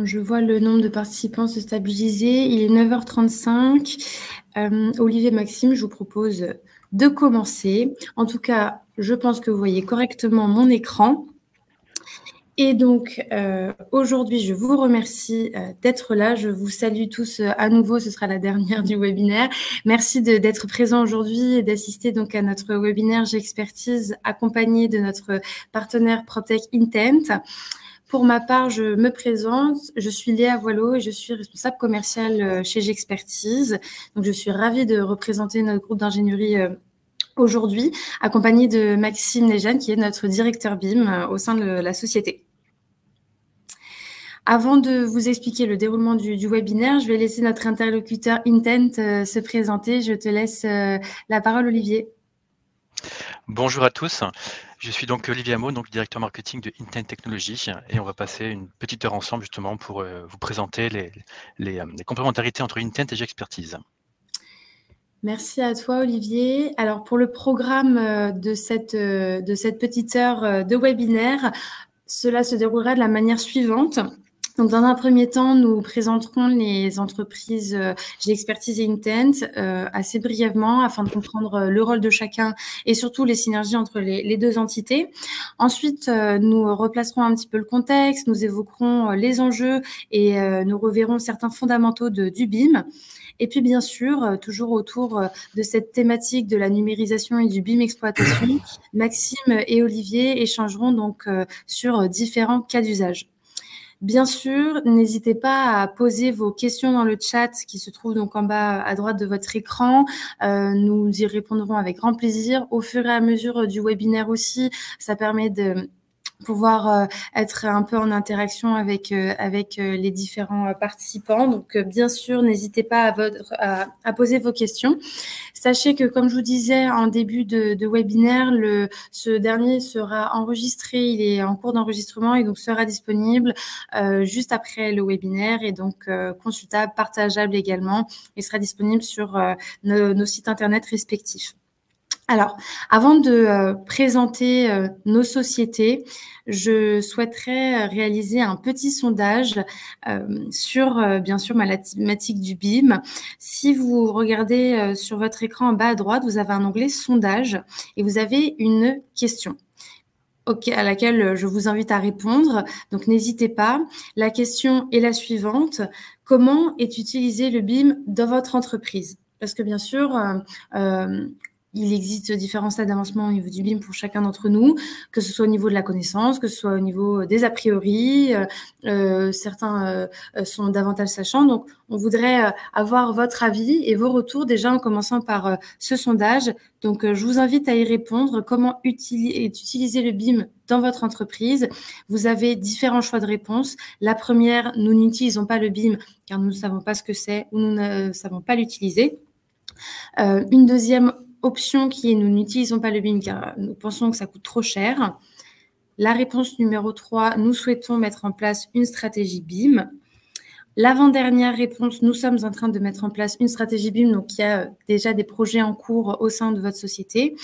Je vois le nombre de participants se stabiliser. Il est 9h35. Olivier, Maxime, je vous propose de commencer. En tout cas, je pense que vous voyez correctement mon écran. Et donc, aujourd'hui, je vous remercie d'être là. Je vous salue tous à nouveau. Ce sera la dernière du webinaire. Merci d'être présent aujourd'hui et d'assister donc à notre webinaire J'expertise accompagné de notre partenaire PropTech Intent. Pour ma part, je me présente, je suis Léa Voileau et je suis responsable commerciale chez J'expertise. Donc, je suis ravie de représenter notre groupe d'ingénierie aujourd'hui, accompagnée de Maxime Nejane, qui est notre directeur BIM au sein de la société. Avant de vous expliquer le déroulement du webinaire, je vais laisser notre interlocuteur Intent se présenter. Je te laisse la parole, Olivier. Bonjour à tous, je suis donc Olivier Hameau, donc directeur marketing de Intent Technologies, et on va passer une petite heure ensemble justement pour vous présenter les complémentarités entre Intent et J'expertise. Merci à toi, Olivier. Alors, pour le programme de cette petite heure de webinaire, cela se déroulera de la manière suivante. Donc, dans un premier temps, nous présenterons les entreprises J'expertise et Intent assez brièvement afin de comprendre le rôle de chacun et surtout les synergies entre les deux entités. Ensuite, nous replacerons un petit peu le contexte, nous évoquerons les enjeux et nous reverrons certains fondamentaux du BIM. Et puis, bien sûr, toujours autour de cette thématique de la numérisation et du BIM exploitation, Maxime et Olivier échangeront donc sur différents cas d'usage. Bien sûr, n'hésitez pas à poser vos questions dans le chat qui se trouve donc en bas à droite de votre écran. Nous y répondrons avec grand plaisir. Au fur et à mesure du webinaire aussi, ça permet de pouvoir être un peu en interaction avec les différents participants. Donc, bien sûr, n'hésitez pas à poser vos questions. Sachez que, comme je vous disais en début de webinaire, ce dernier sera enregistré, il est en cours d'enregistrement et donc sera disponible juste après le webinaire et donc consultable, partageable également et sera disponible sur nos sites internet respectifs. Alors, avant de présenter nos sociétés, je souhaiterais réaliser un petit sondage sur, bien sûr, la thématique du BIM. Si vous regardez sur votre écran en bas à droite, vous avez un onglet « Sondage » et vous avez une question à laquelle je vous invite à répondre. Donc, n'hésitez pas. La question est la suivante. Comment est utilisé le BIM dans votre entreprise ? Parce que, bien sûr, il existe différents stades d'avancement au niveau du BIM pour chacun d'entre nous, que ce soit au niveau de la connaissance, que ce soit au niveau des a priori. Certains sont davantage sachants. Donc, on voudrait avoir votre avis et vos retours déjà en commençant par ce sondage. Donc, je vous invite à y répondre. Comment utiliser le BIM dans votre entreprise? Vous avez différents choix de réponse. La première, nous n'utilisons pas le BIM car nous ne savons pas ce que c'est ou nous ne savons pas l'utiliser. Une deuxième option qui est « nous n'utilisons pas le BIM car nous pensons que ça coûte trop cher ». La réponse numéro 3, nous souhaitons mettre en place une stratégie BIM. L'avant-dernière réponse, nous sommes en train de mettre en place une stratégie BIM, donc il y a déjà des projets en cours au sein de votre société.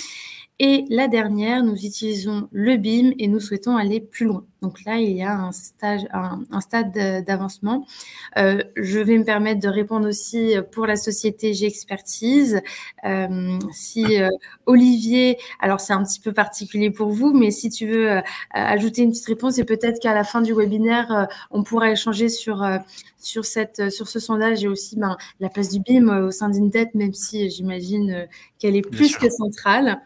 Et la dernière, nous utilisons le BIM et nous souhaitons aller plus loin. Donc là, il y a un stade d'avancement. Je vais me permettre de répondre aussi pour la société J'expertise. Si Olivier, alors c'est un petit peu particulier pour vous, mais si tu veux ajouter une petite réponse et peut-être qu'à la fin du webinaire, on pourra échanger sur ce sondage et aussi la place du BIM au sein d'Intent, même si j'imagine qu'elle est plus que centrale.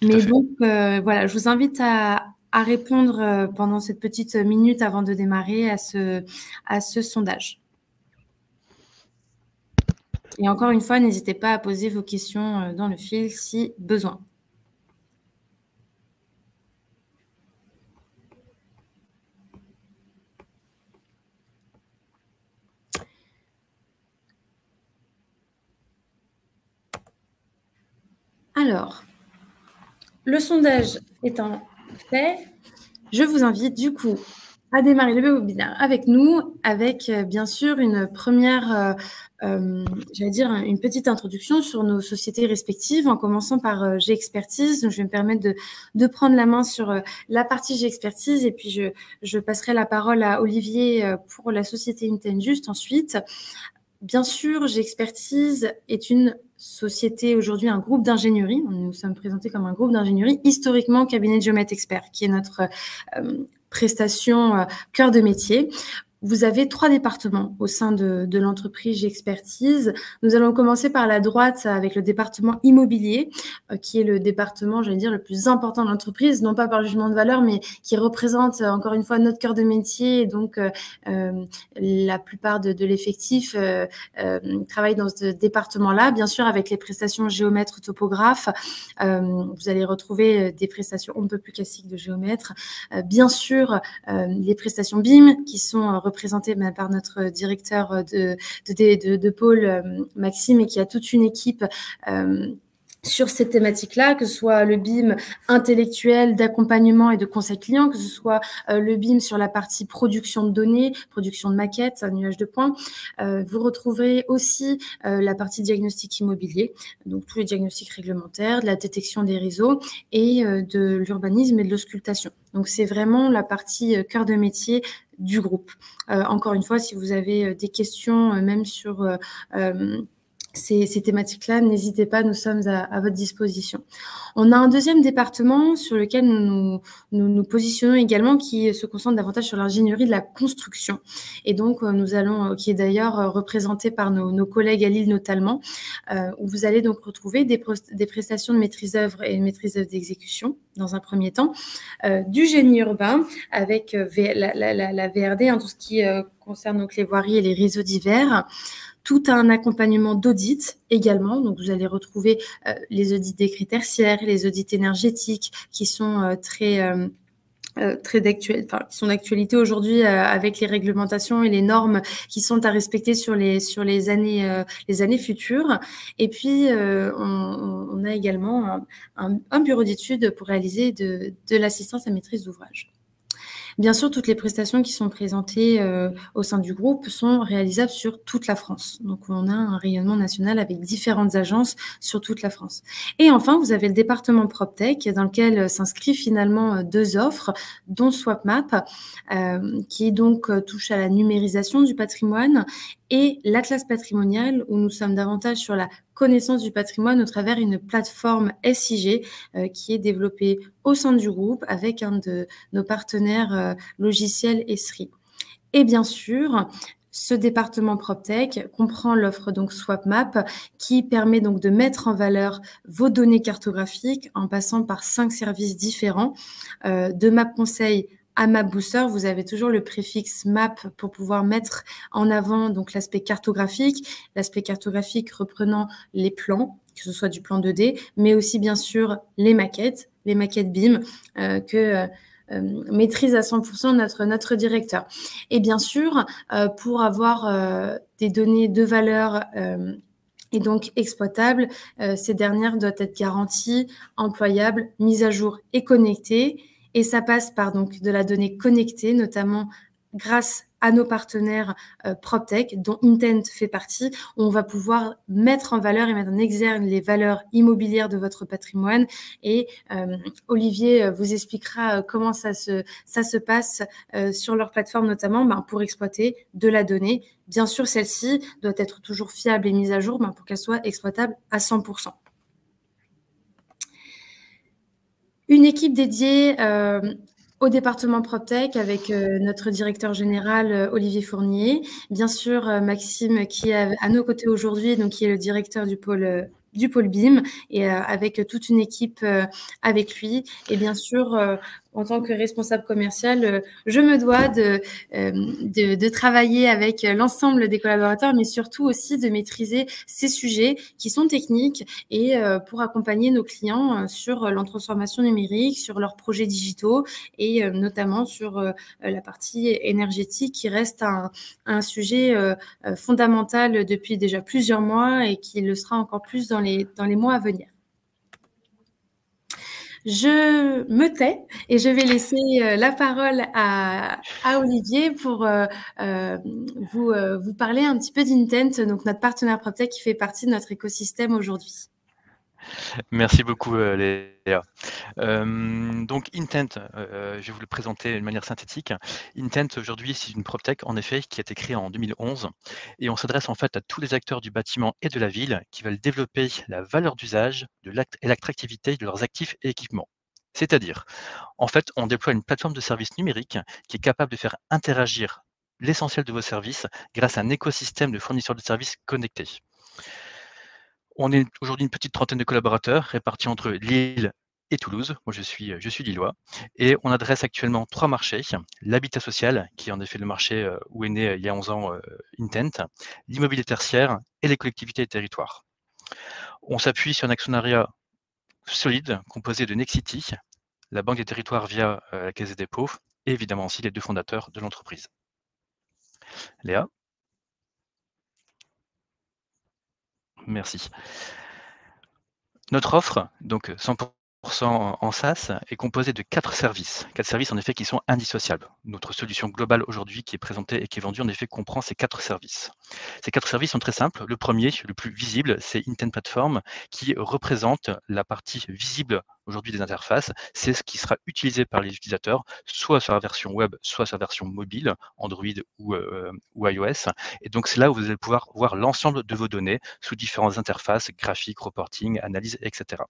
Mais donc, voilà, je vous invite à répondre pendant cette petite minute avant de démarrer à ce sondage. Et encore une fois, n'hésitez pas à poser vos questions dans le fil si besoin. Alors, le sondage étant fait, je vous invite du coup à démarrer le webinaire avec nous, avec bien sûr une première, j'allais dire, une petite introduction sur nos sociétés respectives, en commençant par G-Expertise. Donc, je vais me permettre de prendre la main sur la partie G-Expertise et puis je passerai la parole à Olivier pour la société Intenjust ensuite. Bien sûr, G-Expertise est une société aujourd'hui, un groupe d'ingénierie. Nous sommes présentés comme un groupe d'ingénierie, historiquement cabinet de géomètre expert, qui est notre prestation cœur de métier. Vous avez 3 départements au sein de l'entreprise G-Expertise. Nous allons commencer par la droite avec le département immobilier, qui est le département, j'allais dire, le plus important de l'entreprise, non pas par jugement de valeur, mais qui représente encore une fois notre cœur de métier. Et donc, la plupart de l'effectif travaille dans ce département-là, bien sûr avec les prestations géomètre topographe. Vous allez retrouver des prestations un peu plus classiques de géomètre. Bien sûr, les prestations BIM qui sont représentées par notre directeur de pôle, Maxime, et qui a toute une équipe sur ces thématiques-là, que ce soit le BIM intellectuel d'accompagnement et de conseil client, que ce soit le BIM sur la partie production de données, production de maquettes, un nuage de points. Vous retrouverez aussi la partie diagnostic immobilier, donc tous les diagnostics réglementaires, de la détection des réseaux et de l'urbanisme et de l'auscultation. Donc, c'est vraiment la partie cœur de métier du groupe. Encore une fois, si vous avez des questions, même sur ces thématiques-là, n'hésitez pas, nous sommes à votre disposition. On a un deuxième département sur lequel nous positionnons également, qui se concentre davantage sur l'ingénierie de la construction. Et donc, nous allons, qui est d'ailleurs représenté par nos collègues à Lille notamment, où vous allez donc retrouver des prestations de maîtrise d'œuvre et de maîtrise d'œuvre d'exécution, dans un premier temps, du génie urbain avec la VRD, tout ce qui concerne donc les voiries et les réseaux divers. Tout un accompagnement d'audit également. Donc, vous allez retrouver les audits des critères tertiaires, les audits énergétiques qui sont très qui sont d'actualité aujourd'hui avec les réglementations et les normes qui sont à respecter sur les années futures. Et puis, on a également un bureau d'études pour réaliser de l'assistance à maîtrise d'ouvrage. Bien sûr, toutes les prestations qui sont présentées au sein du groupe sont réalisables sur toute la France. Donc, on a un rayonnement national avec différentes agences sur toute la France. Et enfin, vous avez le département PropTech dans lequel s'inscrivent finalement 2 offres, dont SwapMap, qui donc touche à la numérisation du patrimoine, et l'Atlas patrimonial, où nous sommes davantage sur la connaissance du patrimoine au travers d'une plateforme SIG qui est développée au sein du groupe avec un de nos partenaires logiciels Esri. Et bien sûr, ce département PropTech comprend l'offre donc SwapMap qui permet donc de mettre en valeur vos données cartographiques en passant par 5 services différents, de Map Conseil à Map Booster. Vous avez toujours le préfixe map pour pouvoir mettre en avant donc l'aspect cartographique reprenant les plans, que ce soit du plan 2D, mais aussi bien sûr les maquettes BIM que maîtrise à 100% notre directeur. Et bien sûr, pour avoir des données de valeur et donc exploitables, ces dernières doivent être garanties, employables, mises à jour et connectées. Et ça passe par donc de la donnée connectée, notamment grâce à nos partenaires PropTech, dont Intent fait partie, où on va pouvoir mettre en valeur et mettre en exergue les valeurs immobilières de votre patrimoine. Et Olivier vous expliquera comment ça se passe sur leur plateforme, notamment pour exploiter de la donnée. Bien sûr, celle-ci doit être toujours fiable et mise à jour pour qu'elle soit exploitable à 100%. Une équipe dédiée au département PropTech avec notre directeur général Olivier Fournier. Bien sûr, Maxime qui est à nos côtés aujourd'hui, donc qui est le directeur du pôle BIM et avec toute une équipe avec lui. Et bien sûr, en tant que responsable commercial, je me dois de travailler avec l'ensemble des collaborateurs, mais surtout aussi de maîtriser ces sujets qui sont techniques et pour accompagner nos clients sur leur transformation numérique, sur leurs projets digitaux et notamment sur la partie énergétique qui reste un sujet fondamental depuis déjà plusieurs mois et qui le sera encore plus dans les mois à venir. je me tais et je vais laisser la parole à Olivier pour vous parler un petit peu d'Intent, donc notre partenaire PropTech qui fait partie de notre écosystème aujourd'hui. Merci beaucoup, Léa. Donc Intent, je vais vous le présenter de manière synthétique. Intent aujourd'hui, c'est une PropTech en effet qui a été créée en 2011 et on s'adresse en fait à tous les acteurs du bâtiment et de la ville qui veulent développer la valeur d'usage et l'attractivité de leurs actifs et équipements. C'est-à-dire, en fait, on déploie une plateforme de services numériques qui est capable de faire interagir l'essentiel de vos services grâce à un écosystème de fournisseurs de services connectés. On est aujourd'hui une petite trentaine de collaborateurs répartis entre Lille et Toulouse. Moi, je suis lillois. Et on adresse actuellement 3 marchés. L'habitat social, qui est en effet le marché où est né il y a 11 ans Intent, l'immobilier tertiaire et les collectivités et territoires. On s'appuie sur un actionnariat solide composé de Nexity, la Banque des territoires via la Caisse des dépôts et évidemment aussi les 2 fondateurs de l'entreprise. Léa? Merci. Notre offre, donc 100% en SaaS, est composée de 4 services. 4 services en effet qui sont indissociables. Notre solution globale aujourd'hui qui est présentée et qui est vendue en effet comprend ces 4 services. Ces 4 services sont très simples. Le premier, le plus visible, c'est Intent Platform qui représente la partie visible aujourd'hui des interfaces. C'est ce qui sera utilisé par les utilisateurs, soit sur la version web, soit sur la version mobile, Android ou iOS. Et donc c'est là où vous allez pouvoir voir l'ensemble de vos données sous différentes interfaces, graphiques, reporting, analyse, etc.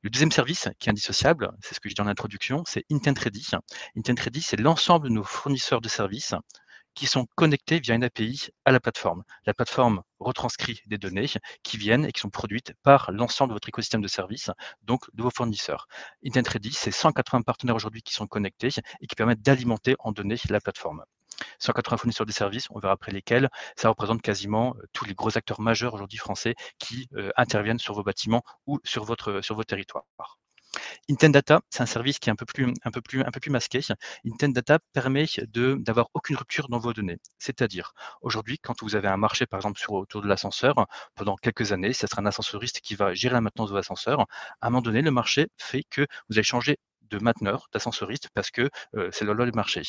Le deuxième service qui est indissociable, c'est ce que je dis en introduction, c'est Intent Ready. Intent Ready, c'est l'ensemble de nos fournisseurs de services qui sont connectés via une API à la plateforme. La plateforme retranscrit des données qui viennent et qui sont produites par l'ensemble de votre écosystème de services, donc de vos fournisseurs. Intent Ready, c'est 180 partenaires aujourd'hui qui sont connectés et qui permettent d'alimenter en données la plateforme. 180 fournisseurs de services, on verra après lesquels, ça représente quasiment tous les gros acteurs majeurs aujourd'hui français qui interviennent sur vos bâtiments ou sur vos territoires. Intent Data, c'est un service qui est un peu plus masqué. Intent Data permet d'avoir aucune rupture dans vos données. C'est-à-dire, aujourd'hui, quand vous avez un marché, par exemple, autour de l'ascenseur, pendant quelques années, ce sera un ascensoriste qui va gérer la maintenance de l'ascenseur. À un moment donné, le marché fait que vous allez changer de mainteneur, d'ascensoriste, parce que c'est la loi du marché.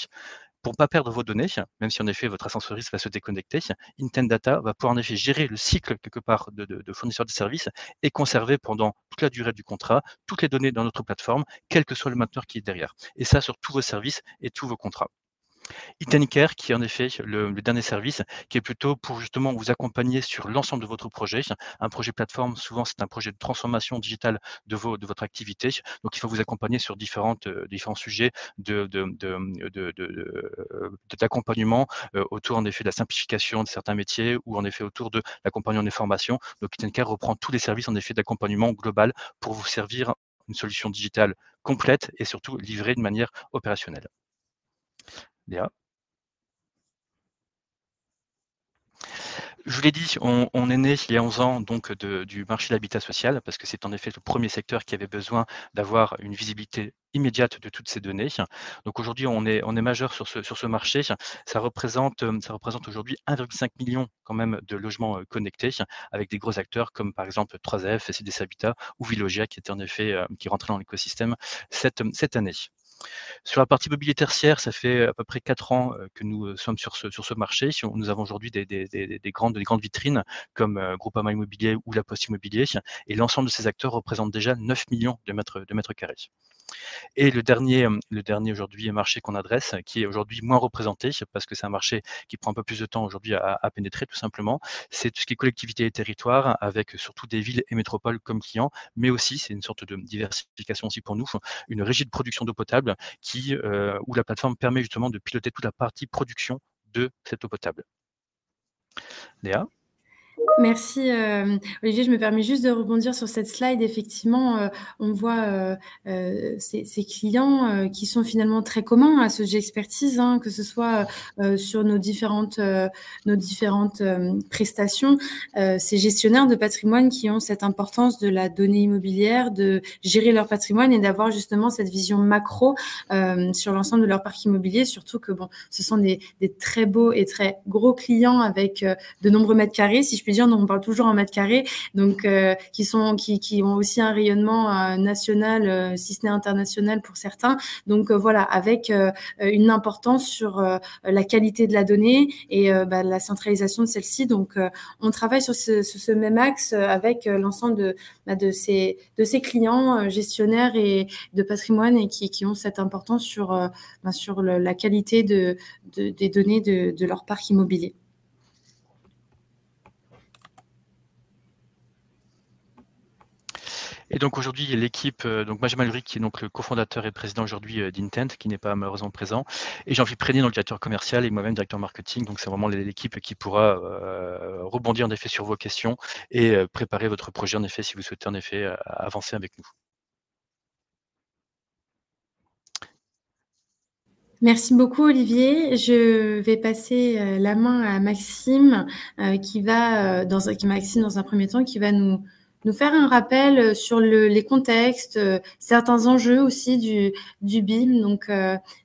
Pour ne pas perdre vos données, même si en effet votre ascensoriste va se déconnecter, Intent Data va pouvoir en effet gérer le cycle quelque part de fournisseurs de services et conserver pendant toute la durée du contrat toutes les données dans notre plateforme, quel que soit le mainteneur qui est derrière. Et ça sur tous vos services et tous vos contrats. Itanicare, qui est en effet le dernier service, qui est plutôt pour justement vous accompagner sur l'ensemble de votre projet. Un projet plateforme, souvent, c'est un projet de transformation digitale de votre activité. Donc, il faut vous accompagner sur différents sujets d'accompagnement autour, en effet, de la simplification de certains métiers ou, en effet, autour de l'accompagnement des formations. Donc, Itanicare reprend tous les services, en effet, d'accompagnement global pour vous servir une solution digitale complète et surtout livrée de manière opérationnelle. Léa? Je vous l'ai dit, on est né il y a 11 ans donc du marché de l'habitat social parce que c'est en effet le premier secteur qui avait besoin d'avoir une visibilité immédiate de toutes ces données. Donc aujourd'hui, on est majeur sur ce marché. Ça représente aujourd'hui 1,5 million quand même de logements connectés avec des gros acteurs comme par exemple 3F, SIDS Habitat ou Villogia qui était en effet qui rentrait dans l'écosystème cette année. Sur la partie mobilier tertiaire, ça fait à peu près 4 ans que nous sommes sur ce marché. Nous avons aujourd'hui des grandes vitrines comme Groupama Immobilier ou La Poste Immobilier. Et l'ensemble de ces acteurs représentent déjà 9 millions de mètres carrés. Et le dernier aujourd'hui marché qu'on adresse, qui est aujourd'hui moins représenté, parce que c'est un marché qui prend un peu plus de temps aujourd'hui à pénétrer tout simplement, c'est tout ce qui est collectivité et territoire, avec surtout des villes et métropoles comme clients, mais aussi, c'est une sorte de diversification aussi pour nous, une régie de production d'eau potable où la plateforme permet justement de piloter toute la partie production de cette eau potable. Léa? Merci Olivier, je me permets juste de rebondir sur cette slide. Effectivement, on voit ces clients qui sont finalement très communs à ce G-Expertise, hein, que ce soit sur nos différentes prestations. Ces gestionnaires de patrimoine qui ont cette importance de la donnée immobilière, de gérer leur patrimoine et d'avoir justement cette vision macro sur l'ensemble de leur parc immobilier, surtout que bon, ce sont des très beaux et très gros clients avec de nombreux mètres carrés, si je puis dire, donc on parle toujours en mètres carrés, donc qui ont aussi un rayonnement national, si ce n'est international pour certains. Donc voilà, avec une importance sur la qualité de la donnée et la centralisation de celle-ci. Donc on travaille sur ce même axe avec l'ensemble de ces clients gestionnaires et de patrimoine et qui ont cette importance sur la qualité des données de leur parc immobilier. Et donc aujourd'hui, l'équipe, donc Benjamin Ulrich, qui est donc le cofondateur et président aujourd'hui d'Intent, qui n'est pas malheureusement présent, et Jean-Philippe Préné, donc directeur commercial, et moi-même directeur marketing. Donc c'est vraiment l'équipe qui pourra rebondir en effet sur vos questions et préparer votre projet en effet si vous souhaitez en effet avancer avec nous. Merci beaucoup Olivier. Je vais passer la main à Maxime Maxime dans un premier temps qui va nous faire un rappel sur les contextes, certains enjeux aussi du BIM. Donc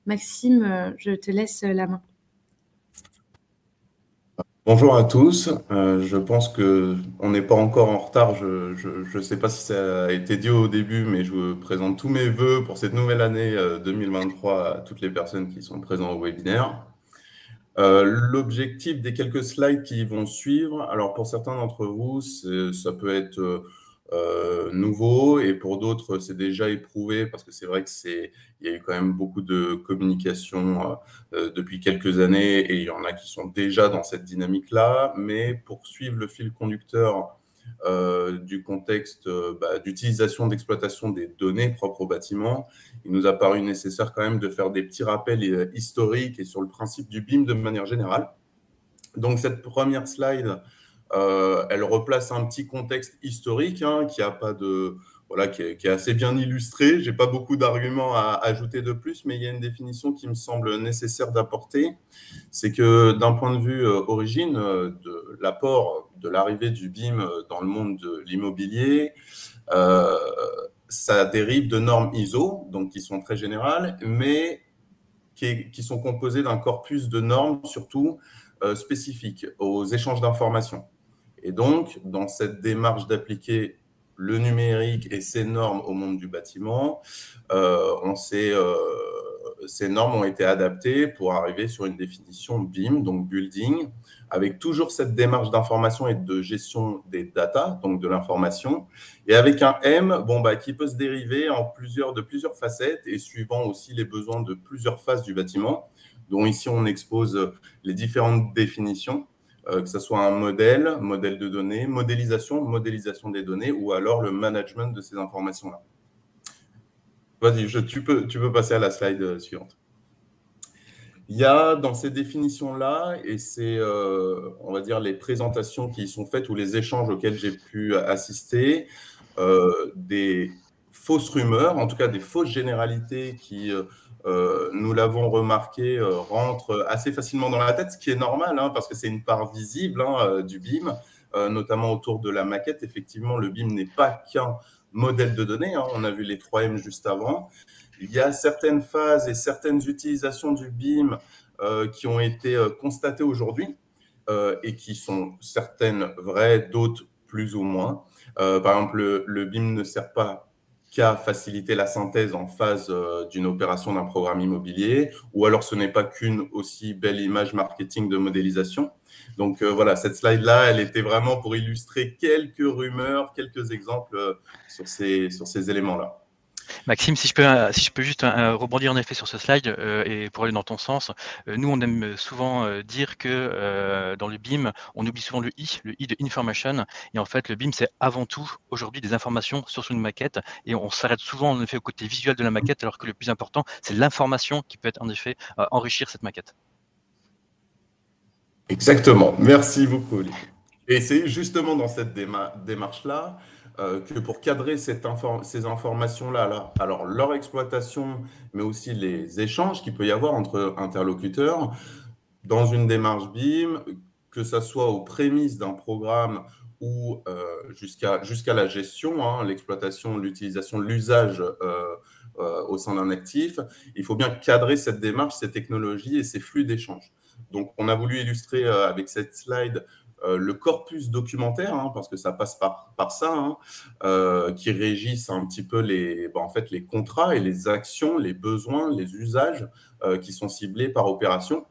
Maxime, je te laisse la main. Bonjour à tous, je pense qu'on n'est pas encore en retard, je ne sais pas si ça a été dit au début, mais je vous présente tous mes vœux pour cette nouvelle année 2023 à toutes les personnes qui sont présentes au webinaire. L'objectif des quelques slides qui vont suivre, alors pour certains d'entre vous, ça peut être nouveau et pour d'autres, c'est déjà éprouvé parce que c'est vrai qu'il y a eu quand même beaucoup de communication depuis quelques années et il y en a qui sont déjà dans cette dynamique-là. Mais pour suivre le fil conducteur du contexte d'utilisation, d'exploitation des données propres au bâtiment, il nous a paru nécessaire quand même de faire des petits rappels historiques et sur le principe du BIM de manière générale. Donc cette première slide, elle replace un petit contexte historique qui est assez bien illustré. Je n'ai pas beaucoup d'arguments à ajouter de plus, mais il y a une définition qui me semble nécessaire d'apporter. C'est que d'un point de vue origine, de l'apport de l'arrivée du BIM dans le monde de l'immobilier, ça dérive de normes ISO, donc qui sont très générales, mais qui sont composées d'un corpus de normes surtout spécifiques aux échanges d'informations. Et donc, dans cette démarche d'appliquer le numérique et ces normes au monde du bâtiment, ces normes ont été adaptées pour arriver sur une définition BIM, donc Building, avec toujours cette démarche d'information et de gestion des data, donc de l'information, et avec un M qui peut se dériver de plusieurs facettes et suivant aussi les besoins de plusieurs phases du bâtiment, dont ici on expose les différentes définitions. Que ce soit un modèle de données, modélisation des données, ou alors le management de ces informations-là. Vas-y, tu peux passer à la slide suivante. Il y a dans ces définitions-là, et c'est, on va dire, les présentations qui y sont faites ou les échanges auxquels j'ai pu assister, des fausses rumeurs, en tout cas des fausses généralités qui... nous l'avons remarqué, rentre assez facilement dans la tête, ce qui est normal, parce que c'est une part visible du BIM, notamment autour de la maquette. Effectivement, le BIM n'est pas qu'un modèle de données, on a vu les 3M juste avant. Il y a certaines phases et certaines utilisations du BIM qui ont été constatées aujourd'hui et qui sont certaines vraies, d'autres plus ou moins. Par exemple, le BIM ne sert pas qu'à faciliter la synthèse en phase d'une opération d'un programme immobilier, ou alors ce n'est pas qu'une aussi belle image marketing de modélisation. Donc voilà, cette slide-là, elle était vraiment pour illustrer quelques rumeurs, quelques exemples sur ces éléments-là. Maxime, si je peux juste rebondir en effet sur ce slide et pour aller dans ton sens, nous on aime souvent dire que dans le BIM, on oublie souvent le I de information, et en fait le BIM c'est avant tout aujourd'hui des informations sur une maquette, et on s'arrête souvent en effet au côté visuel de la maquette, alors que le plus important c'est l'information qui peut être en effet enrichir cette maquette. Exactement, merci beaucoup Olivier. Et c'est justement dans cette démarche-là que pour cadrer ces informations-là, alors leur exploitation, mais aussi les échanges qu'il peut y avoir entre interlocuteurs, dans une démarche BIM, que ce soit aux prémices d'un programme ou jusqu'à la gestion, l'exploitation, l'utilisation, l'usage au sein d'un actif, il faut bien cadrer cette démarche, ces technologies et ces flux d'échange. Donc, on a voulu illustrer avec cette slide le corpus documentaire, hein, parce que ça passe par ça, hein, qui régissent un petit peu en fait, les contrats et les actions, les besoins, les usages qui sont ciblés par opération.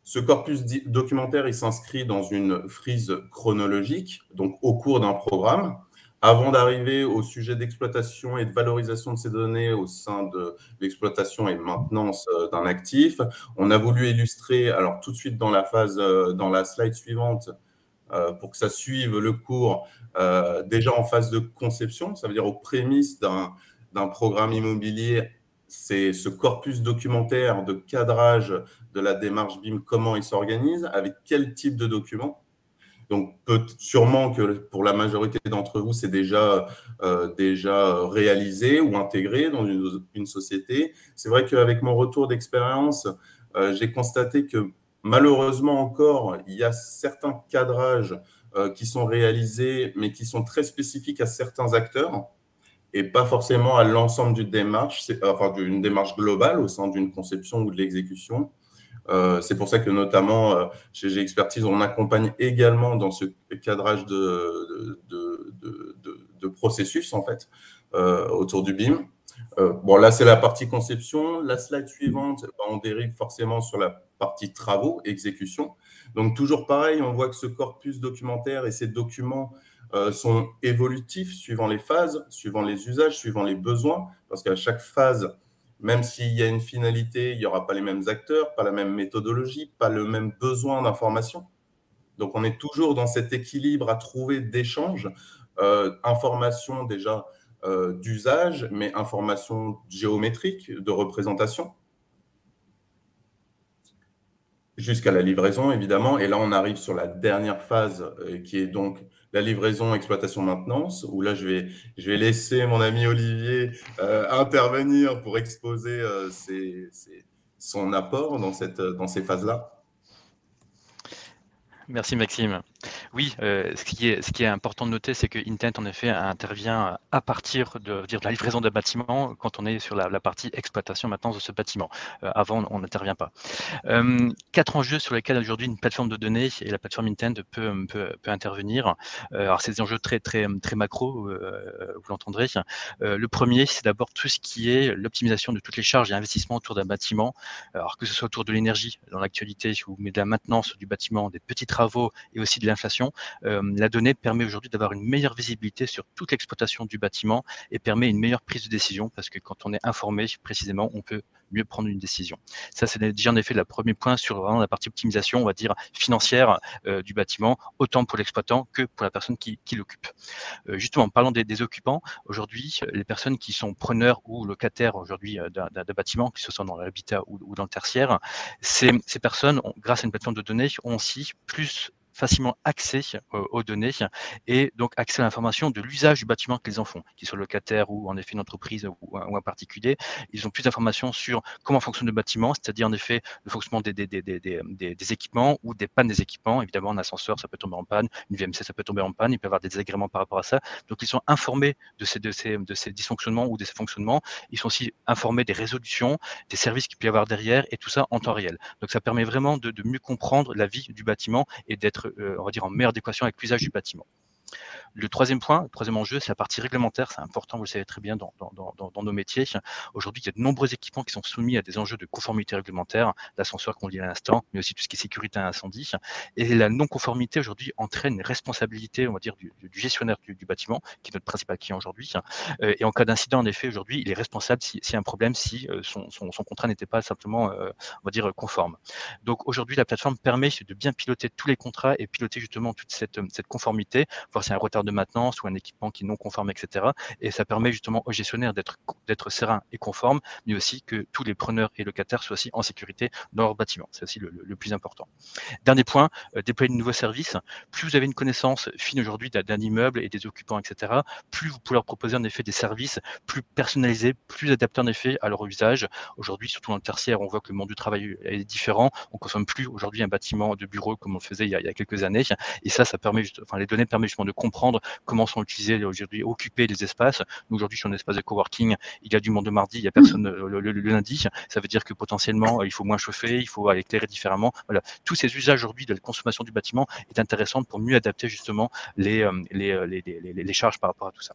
Ce corpus documentaire, il s'inscrit dans une frise chronologique, donc au cours d'un programme. Avant d'arriver au sujet d'exploitation et de valorisation de ces données au sein de l'exploitation et maintenance d'un actif, on a voulu illustrer, alors tout de suite dans la slide suivante, pour que ça suive le cours, déjà en phase de conception, ça veut dire aux prémices d'un programme immobilier, c'est ce corpus documentaire de cadrage de la démarche BIM, comment il s'organise, avec quel type de documents. Donc, sûrement que pour la majorité d'entre vous, c'est déjà réalisé ou intégré dans une société. C'est vrai qu'avec mon retour d'expérience, j'ai constaté que malheureusement encore, il y a certains cadrages qui sont réalisés, mais qui sont très spécifiques à certains acteurs et pas forcément à l'ensemble d'une démarche, d'une démarche globale au sein d'une conception ou de l'exécution. C'est pour ça que notamment chez G-Expertise, on accompagne également dans ce cadrage de processus en fait autour du BIM. Bon, là, c'est la partie conception. La slide suivante, on dérive forcément sur la partie travaux, exécution. Donc, toujours pareil, on voit que ce corpus documentaire et ces documents sont évolutifs suivant les phases, suivant les usages, suivant les besoins, parce qu'à chaque phase, même s'il y a une finalité, il n'y aura pas les mêmes acteurs, pas la même méthodologie, pas le même besoin d'information. Donc, on est toujours dans cet équilibre à trouver d'échange, information déjà d'usage, mais information géométrique, de représentation, jusqu'à la livraison, évidemment. Et là, on arrive sur la dernière phase, qui est donc la livraison, exploitation, maintenance, où là, je vais laisser mon ami Olivier intervenir pour exposer son apport dans ces phases-là. Merci Maxime. Oui, ce qui est important de noter, c'est que Intent, en effet, intervient à partir de la livraison d'un bâtiment quand on est sur la partie exploitation, maintenance de ce bâtiment. Avant, on n'intervient pas. 4 enjeux sur lesquels aujourd'hui une plateforme de données et la plateforme Intent peut intervenir. Alors, c'est des enjeux très macro, vous l'entendrez. Le premier, c'est d'abord tout ce qui est l'optimisation de toutes les charges et investissements autour d'un bâtiment, alors que ce soit autour de l'énergie dans l'actualité ou de la maintenance du bâtiment, des petits travaux et aussi de l'inflation. La donnée permet aujourd'hui d'avoir une meilleure visibilité sur toute l'exploitation du bâtiment et permet une meilleure prise de décision parce que quand on est informé précisément, on peut mieux prendre une décision. Ça, c'est déjà en effet le premier point sur vraiment la partie optimisation, on va dire, financière du bâtiment, autant pour l'exploitant que pour la personne qui l'occupe. Justement, parlons des occupants. Aujourd'hui, les personnes qui sont preneurs ou locataires aujourd'hui d'un bâtiment, que ce soit dans l'habitat ou dans le tertiaire, ces personnes, grâce à une plateforme de données, ont aussi plus facilement accès aux données et donc accès à l'information de l'usage du bâtiment qu'ils en font, qu'ils soient locataires ou en effet une entreprise ou un particulier. Ils ont plus d'informations sur comment fonctionne le bâtiment, c'est-à-dire en effet le fonctionnement des équipements ou des pannes des équipements. Évidemment, un ascenseur, ça peut tomber en panne, une VMC, ça peut tomber en panne, il peut y avoir des désagréments par rapport à ça. Donc, ils sont informés de ces dysfonctionnements ou de ces fonctionnements. Ils sont aussi informés des résolutions, des services qu'il peut y avoir derrière et tout ça en temps réel. Donc, ça permet vraiment de mieux comprendre la vie du bâtiment et d'être, on va dire, en meilleure adéquation avec l'usage du bâtiment. Le troisième enjeu, c'est la partie réglementaire. C'est important, vous le savez très bien, dans nos métiers. Aujourd'hui, il y a de nombreux équipements qui sont soumis à des enjeux de conformité réglementaire, l'ascenseur qu'on dit à l'instant, mais aussi tout ce qui est sécurité à incendie. Et la non-conformité, aujourd'hui, entraîne une responsabilité, on va dire, du gestionnaire du bâtiment, qui est notre principal client aujourd'hui. Et en cas d'incident, en effet, aujourd'hui, il est responsable s'il y a un problème, si son contrat n'était pas simplement, on va dire, conforme. Donc, aujourd'hui, la plateforme permet de bien piloter tous les contrats et piloter justement toute cette conformité, voir s'il y a un retard de maintenance ou un équipement qui est non conforme, etc. Et ça permet justement au gestionnaire d'être serein et conforme, mais aussi que tous les preneurs et locataires soient aussi en sécurité dans leur bâtiment. C'est aussi le plus important. Dernier point, déployer de nouveaux services. Plus vous avez une connaissance fine aujourd'hui d'un immeuble et des occupants, etc., plus vous pouvez leur proposer en effet des services plus personnalisés, plus adaptés en effet à leur usage. Aujourd'hui, surtout dans le tertiaire, on voit que le monde du travail est différent. On ne consomme plus aujourd'hui un bâtiment de bureau comme on le faisait il y a quelques années. Et ça permet, les données permettent justement de de comprendre comment sont utilisés aujourd'hui, occupés les espaces. Nous, aujourd'hui, sur un espace de coworking, il y a du monde le mardi, il n'y a personne le lundi. Ça veut dire que potentiellement, il faut moins chauffer, il faut éclairer différemment. Voilà. Tous ces usages aujourd'hui de la consommation du bâtiment est intéressant pour mieux adapter justement les charges par rapport à tout ça.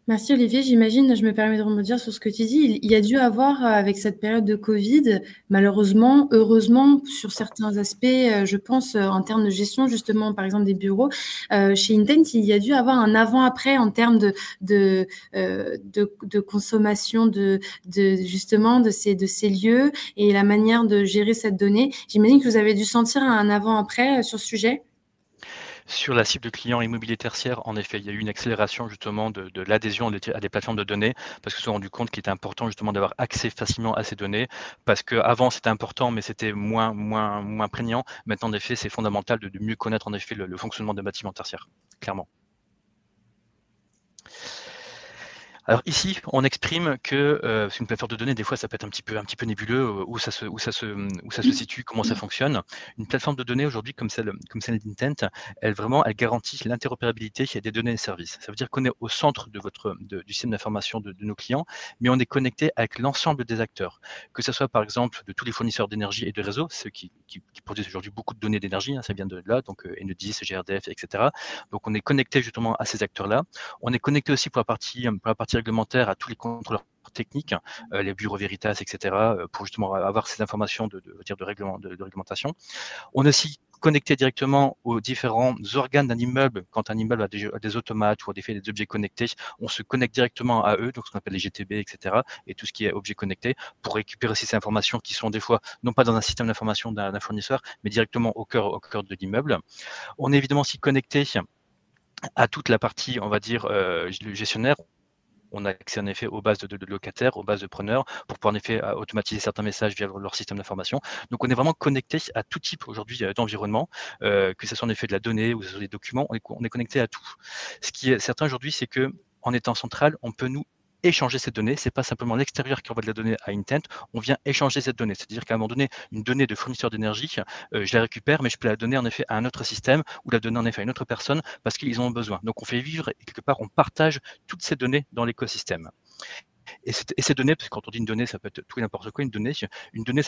Merci Olivier, j'imagine, je me permets de rebondir sur ce que tu dis, il y a dû avoir avec cette période de Covid, malheureusement, heureusement, sur certains aspects, je pense en termes de gestion justement, par exemple des bureaux, chez Intent, il y a dû avoir un avant-après en termes de consommation justement de ces lieux et la manière de gérer cette donnée. J'imagine que vous avez dû sentir un avant-après sur ce sujet. Sur la cible de clients immobiliers tertiaires, en effet, il y a eu une accélération justement de l'adhésion à des plateformes de données parce que se sont rendu compte qu'il était important justement d'avoir accès facilement à ces données parce qu'avant c'était important mais c'était moins prégnant. Maintenant, en effet, c'est fondamental de mieux connaître en effet le fonctionnement des bâtiments tertiaires, clairement. Alors ici, on exprime que c'est une plateforme de données, des fois ça peut être un petit peu nébuleux où ça se situe, comment ça fonctionne. Une plateforme de données aujourd'hui comme celle d'Intent, elle garantit l'interopérabilité des données et services. Ça veut dire qu'on est au centre du système d'information de nos clients, mais on est connecté avec l'ensemble des acteurs, que ce soit par exemple de tous les fournisseurs d'énergie et de réseaux, ceux qui produisent aujourd'hui beaucoup de données d'énergie, hein, ça vient de là, donc Enedis, GRDF, etc. Donc on est connecté justement à ces acteurs-là. On est connecté aussi pour la partie réglementaire à tous les contrôleurs techniques, les bureaux Veritas, etc., pour justement avoir ces informations de réglementation. On est aussi connecté directement aux différents organes d'un immeuble. Quand un immeuble a des automates ou a des objets connectés, on se connecte directement à eux, donc ce qu'on appelle les GTB, etc., et tout ce qui est objets connectés, pour récupérer aussi ces informations qui sont des fois, non pas dans un système d'information d'un fournisseur, mais directement au cœur de l'immeuble. On est évidemment aussi connecté à toute la partie, on va dire, gestionnaire. On a accès en effet aux bases de locataires, aux bases de preneurs, pour pouvoir en effet automatiser certains messages via leur système d'information. Donc on est vraiment connecté à tout type aujourd'hui d'environnement, que ce soit en effet de la donnée ou que ce soit des documents, on est connecté à tout. Ce qui est certain aujourd'hui, c'est que en étant central, on peut nous échanger ces données. Ce n'est pas simplement l'extérieur qui envoie de la donnée à Intent, on vient échanger cette donnée. C'est-à-dire qu'à un moment donné, une donnée de fournisseur d'énergie, je la récupère, mais je peux la donner en effet à un autre système ou la donner en effet à une autre personne parce qu'ils en ont besoin. Donc on fait vivre et quelque part on partage toutes ces données dans l'écosystème. Et ces données, parce que quand on dit une donnée, ça peut être tout et n'importe quoi, une donnée, ça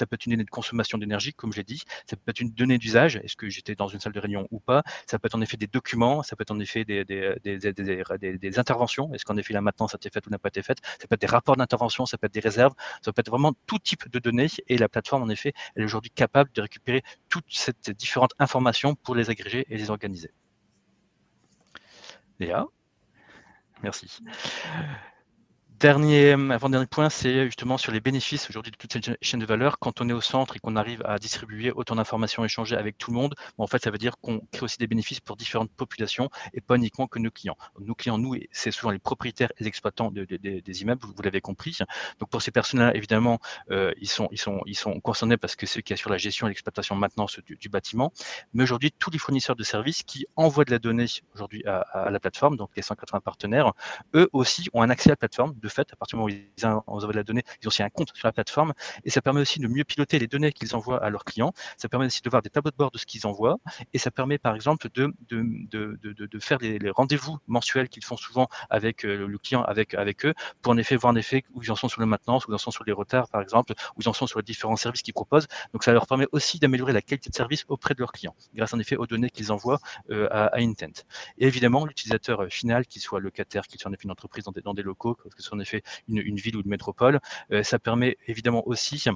peut être une donnée de consommation d'énergie, comme je l'ai dit, ça peut être une donnée d'usage, est-ce que j'étais dans une salle de réunion ou pas, ça peut être en effet des documents, ça peut être en effet des interventions, est-ce qu'en effet la maintenance a été faite ou n'a pas été faite, ça peut être des rapports d'intervention, ça peut être des réserves, ça peut être vraiment tout type de données, et la plateforme, en effet, elle est aujourd'hui capable de récupérer toutes ces différentes informations pour les agréger et les organiser. Léa, merci. Avant-dernier point, c'est justement sur les bénéfices aujourd'hui de toute cette chaîne de valeur. Quand on est au centre et qu'on arrive à distribuer autant d'informations échangées avec tout le monde, en fait, ça veut dire qu'on crée aussi des bénéfices pour différentes populations et pas uniquement que nos clients. Donc, nos clients, nous, c'est souvent les propriétaires et les exploitants des immeubles, vous l'avez compris. Donc, pour ces personnes-là, évidemment, ils sont concernés parce que c'est eux qui assurent la gestion et l'exploitation maintenance du bâtiment. Mais aujourd'hui, tous les fournisseurs de services qui envoient de la donnée aujourd'hui à la plateforme, donc les 180 partenaires, eux aussi ont un accès à la plateforme. De fait, à partir du moment où ils envoient de la donnée, ils ont aussi un compte sur la plateforme et ça permet aussi de mieux piloter les données qu'ils envoient à leurs clients. Ça permet aussi de voir des tableaux de bord de ce qu'ils envoient et ça permet par exemple de faire les rendez-vous mensuels qu'ils font souvent avec le client, avec eux, pour en effet voir en effet où ils en sont sur la maintenance, où ils en sont sur les retards par exemple, où ils en sont sur les différents services qu'ils proposent. Donc ça leur permet aussi d'améliorer la qualité de service auprès de leurs clients grâce en effet aux données qu'ils envoient à Intent. Et évidemment, l'utilisateur final, qu'il soit locataire, qu'il soit en effet une entreprise dans des locaux, que ce soit en effet une ville ou une métropole, ça permet évidemment aussi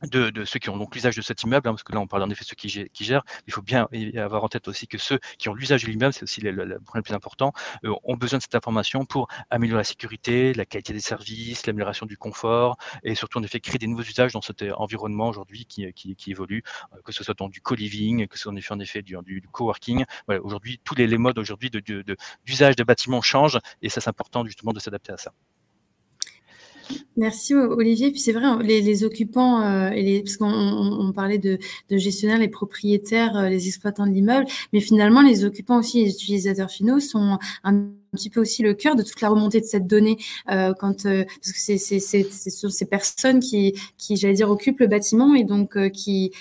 de ceux qui ont donc l'usage de cet immeuble, hein, parce que là on parle en effet de ceux qui gèrent, il faut bien avoir en tête aussi que ceux qui ont l'usage de l'immeuble, c'est aussi le point le plus important, ont besoin de cette information pour améliorer la sécurité, la qualité des services, l'amélioration du confort, et surtout en effet créer des nouveaux usages dans cet environnement aujourd'hui qui évolue, que ce soit dans du co-living, que ce soit en effet du coworking. Voilà, aujourd'hui, tous les modes aujourd'hui d'usage de bâtiments changent, et ça c'est important justement de s'adapter à ça. Merci Olivier. Puis c'est vrai, les occupants, parce qu'on parlait de gestionnaires, les propriétaires, les exploitants de l'immeuble, mais finalement les occupants aussi, les utilisateurs finaux sont un petit peu aussi le cœur de toute la remontée de cette donnée, parce que c'est sur ces personnes qui j'allais dire, occupent le bâtiment et donc qui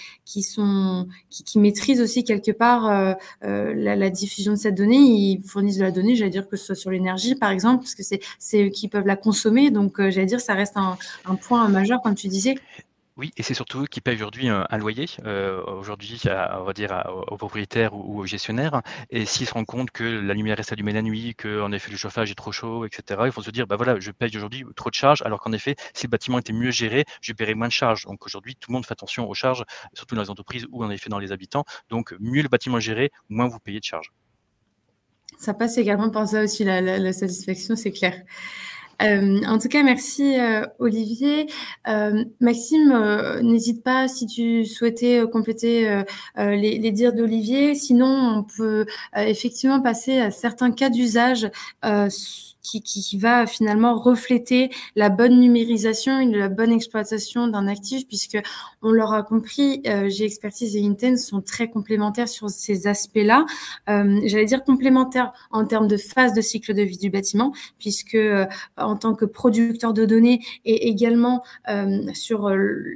maîtrisent aussi quelque part la diffusion de cette donnée. Ils fournissent de la donnée, j'allais dire, que ce soit sur l'énergie, par exemple, parce que c'est eux qui peuvent la consommer. Donc, j'allais dire, ça reste un point majeur, comme tu disais. Oui, et c'est surtout eux qui payent aujourd'hui un loyer, aujourd'hui, on va dire, aux propriétaires ou aux gestionnaires. Et s'ils se rendent compte que la lumière reste allumée la nuit, qu'en effet le chauffage est trop chaud, etc., ils vont se dire, bah voilà, je paye aujourd'hui trop de charges, alors qu'en effet, si le bâtiment était mieux géré, je paierais moins de charges. Donc aujourd'hui, tout le monde fait attention aux charges, surtout dans les entreprises ou en effet dans les habitants. Donc mieux le bâtiment est géré, moins vous payez de charges. Ça passe également par ça aussi, la satisfaction, c'est clair. En tout cas, merci Olivier. Maxime, n'hésite pas si tu souhaitais compléter les dires d'Olivier. Sinon, on peut effectivement passer à certains cas d'usage qui va finalement refléter la bonne numérisation et la bonne exploitation d'un actif, puisque on l'aura compris, G-Expertise et Intens sont très complémentaires sur ces aspects-là. J'allais dire complémentaires en termes de phase de cycle de vie du bâtiment, puisque en tant que producteur de données et également sur,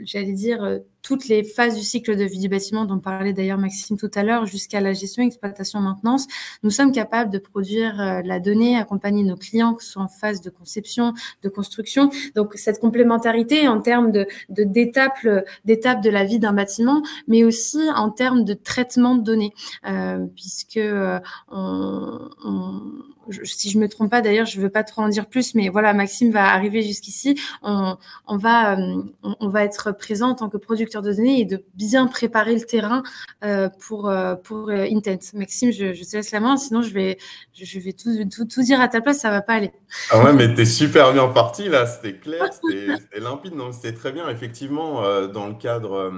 j'allais dire, toutes les phases du cycle de vie du bâtiment dont parlait d'ailleurs Maxime tout à l'heure, jusqu'à la gestion, exploitation, maintenance, nous sommes capables de produire la donnée, accompagner nos clients, que ce soit en phase de conception, de construction. Donc, cette complémentarité en termes d'étapes de la vie d'un bâtiment, mais aussi en termes de traitement de données, puisque si je me trompe pas, d'ailleurs, je veux pas trop en dire plus, mais voilà, Maxime va arriver jusqu'ici. On va être présent en tant que producteur de données et de bien préparer le terrain pour Intens. Maxime, je te laisse la main, sinon je vais tout dire à ta place, ça va pas aller. Ah ouais, mais t'es super bien parti là, c'était clair, c'était limpide, donc c'était très bien. Effectivement, dans le cadre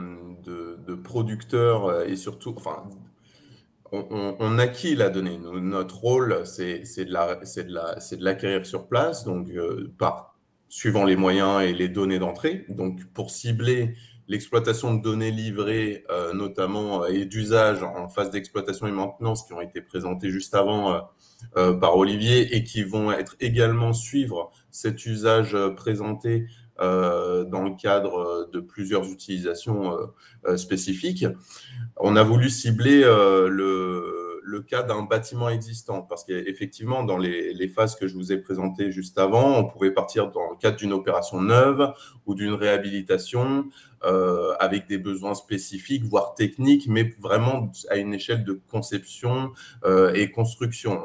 de producteurs et surtout, enfin, on acquit la donnée. Notre rôle, c'est de l'acquérir sur place, donc suivant les moyens et les données d'entrée. Donc, pour cibler l'exploitation de données livrées, notamment, et d'usage en phase d'exploitation et maintenance qui ont été présentées juste avant par Olivier et qui vont être également suivre cet usage présenté dans le cadre de plusieurs utilisations spécifiques. On a voulu cibler le cas d'un bâtiment existant parce qu'effectivement, dans les phases que je vous ai présentées juste avant, on pouvait partir dans le cadre d'une opération neuve ou d'une réhabilitation avec des besoins spécifiques, voire techniques, mais vraiment à une échelle de conception et construction.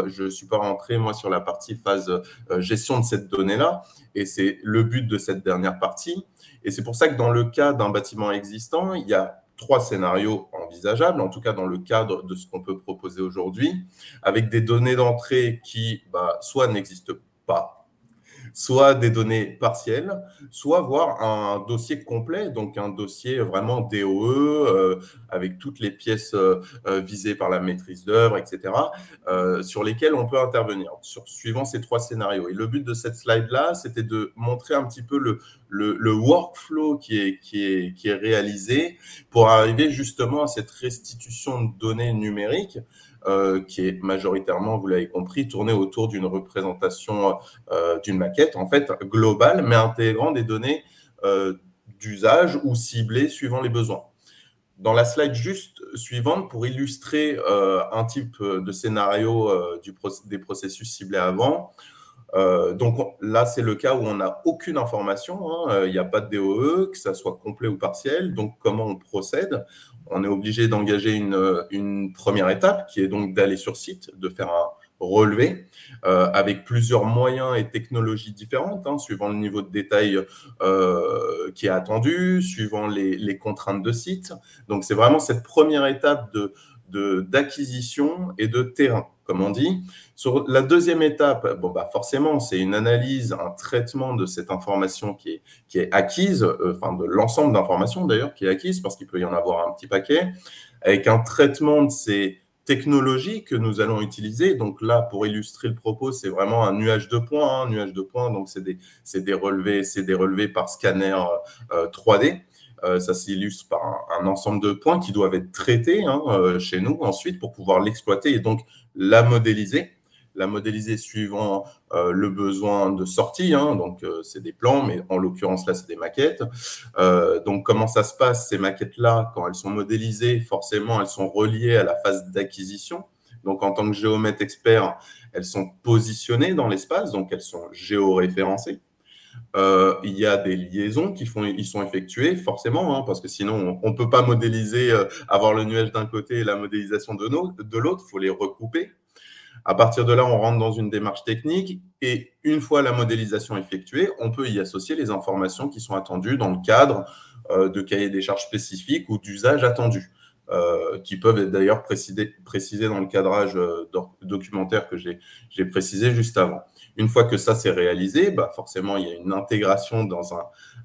Je ne suis pas rentré, moi, sur la partie phase gestion de cette donnée-là, et c'est le but de cette dernière partie. Et c'est pour ça que dans le cas d'un bâtiment existant, il y a 3 scénarios envisageables, en tout cas dans le cadre de ce qu'on peut proposer aujourd'hui, avec des données d'entrée qui soit n'existent pas, soit des données partielles, soit voir un dossier complet, donc un dossier vraiment DOE, avec toutes les pièces visées par la maîtrise d'œuvre, etc., sur lesquelles on peut intervenir, suivant ces 3 scénarios. Et le but de cette slide-là, c'était de montrer un petit peu le workflow qui est réalisé pour arriver justement à cette restitution de données numériques qui est majoritairement, vous l'avez compris, tournée autour d'une représentation d'une maquette, en fait, globale, mais intégrant des données d'usage ou ciblées suivant les besoins. Dans la slide juste suivante, pour illustrer un type de scénario des processus ciblés avant, donc là, c'est le cas où on n'a aucune information, il n'y a pas de DOE, que ça soit complet ou partiel. Donc, comment on procède? On est obligé d'engager une première étape qui est donc d'aller sur site, de faire un relevé avec plusieurs moyens et technologies différentes, suivant le niveau de détail qui est attendu, suivant les contraintes de site. Donc, c'est vraiment cette première étape d'acquisition et de terrain, comme on dit. Sur la deuxième étape, forcément, c'est une analyse, un traitement de cette information qui est acquise, enfin de l'ensemble d'informations d'ailleurs qui est acquise, parce qu'il peut y en avoir un petit paquet, avec un traitement de ces technologies que nous allons utiliser. Donc là, pour illustrer le propos, c'est vraiment un nuage de points. Donc c'est des relevés par scanner 3D. Ça s'illustre par un ensemble de points qui doivent être traités chez nous ensuite pour pouvoir l'exploiter et donc la modéliser. la modéliser suivant le besoin de sortie, hein, donc c'est des plans, mais en l'occurrence là, c'est des maquettes. Donc comment ça se passe, ces maquettes-là, quand elles sont modélisées, forcément, elles sont reliées à la phase d'acquisition. Donc en tant que géomètre expert, elles sont positionnées dans l'espace, donc elles sont géoréférencées. Il y a des liaisons ils sont effectuées forcément, hein, parce que sinon on ne peut pas modéliser, avoir le nuage d'un côté et la modélisation de l'autre, il faut les recouper. À partir de là, on rentre dans une démarche technique et une fois la modélisation effectuée, on peut y associer les informations qui sont attendues dans le cadre de cahiers des charges spécifiques ou d'usages attendus, qui peuvent être d'ailleurs précisés dans le cadrage documentaire que j'ai précisé juste avant. Une fois que ça c'est réalisé, forcément, il y a une intégration dans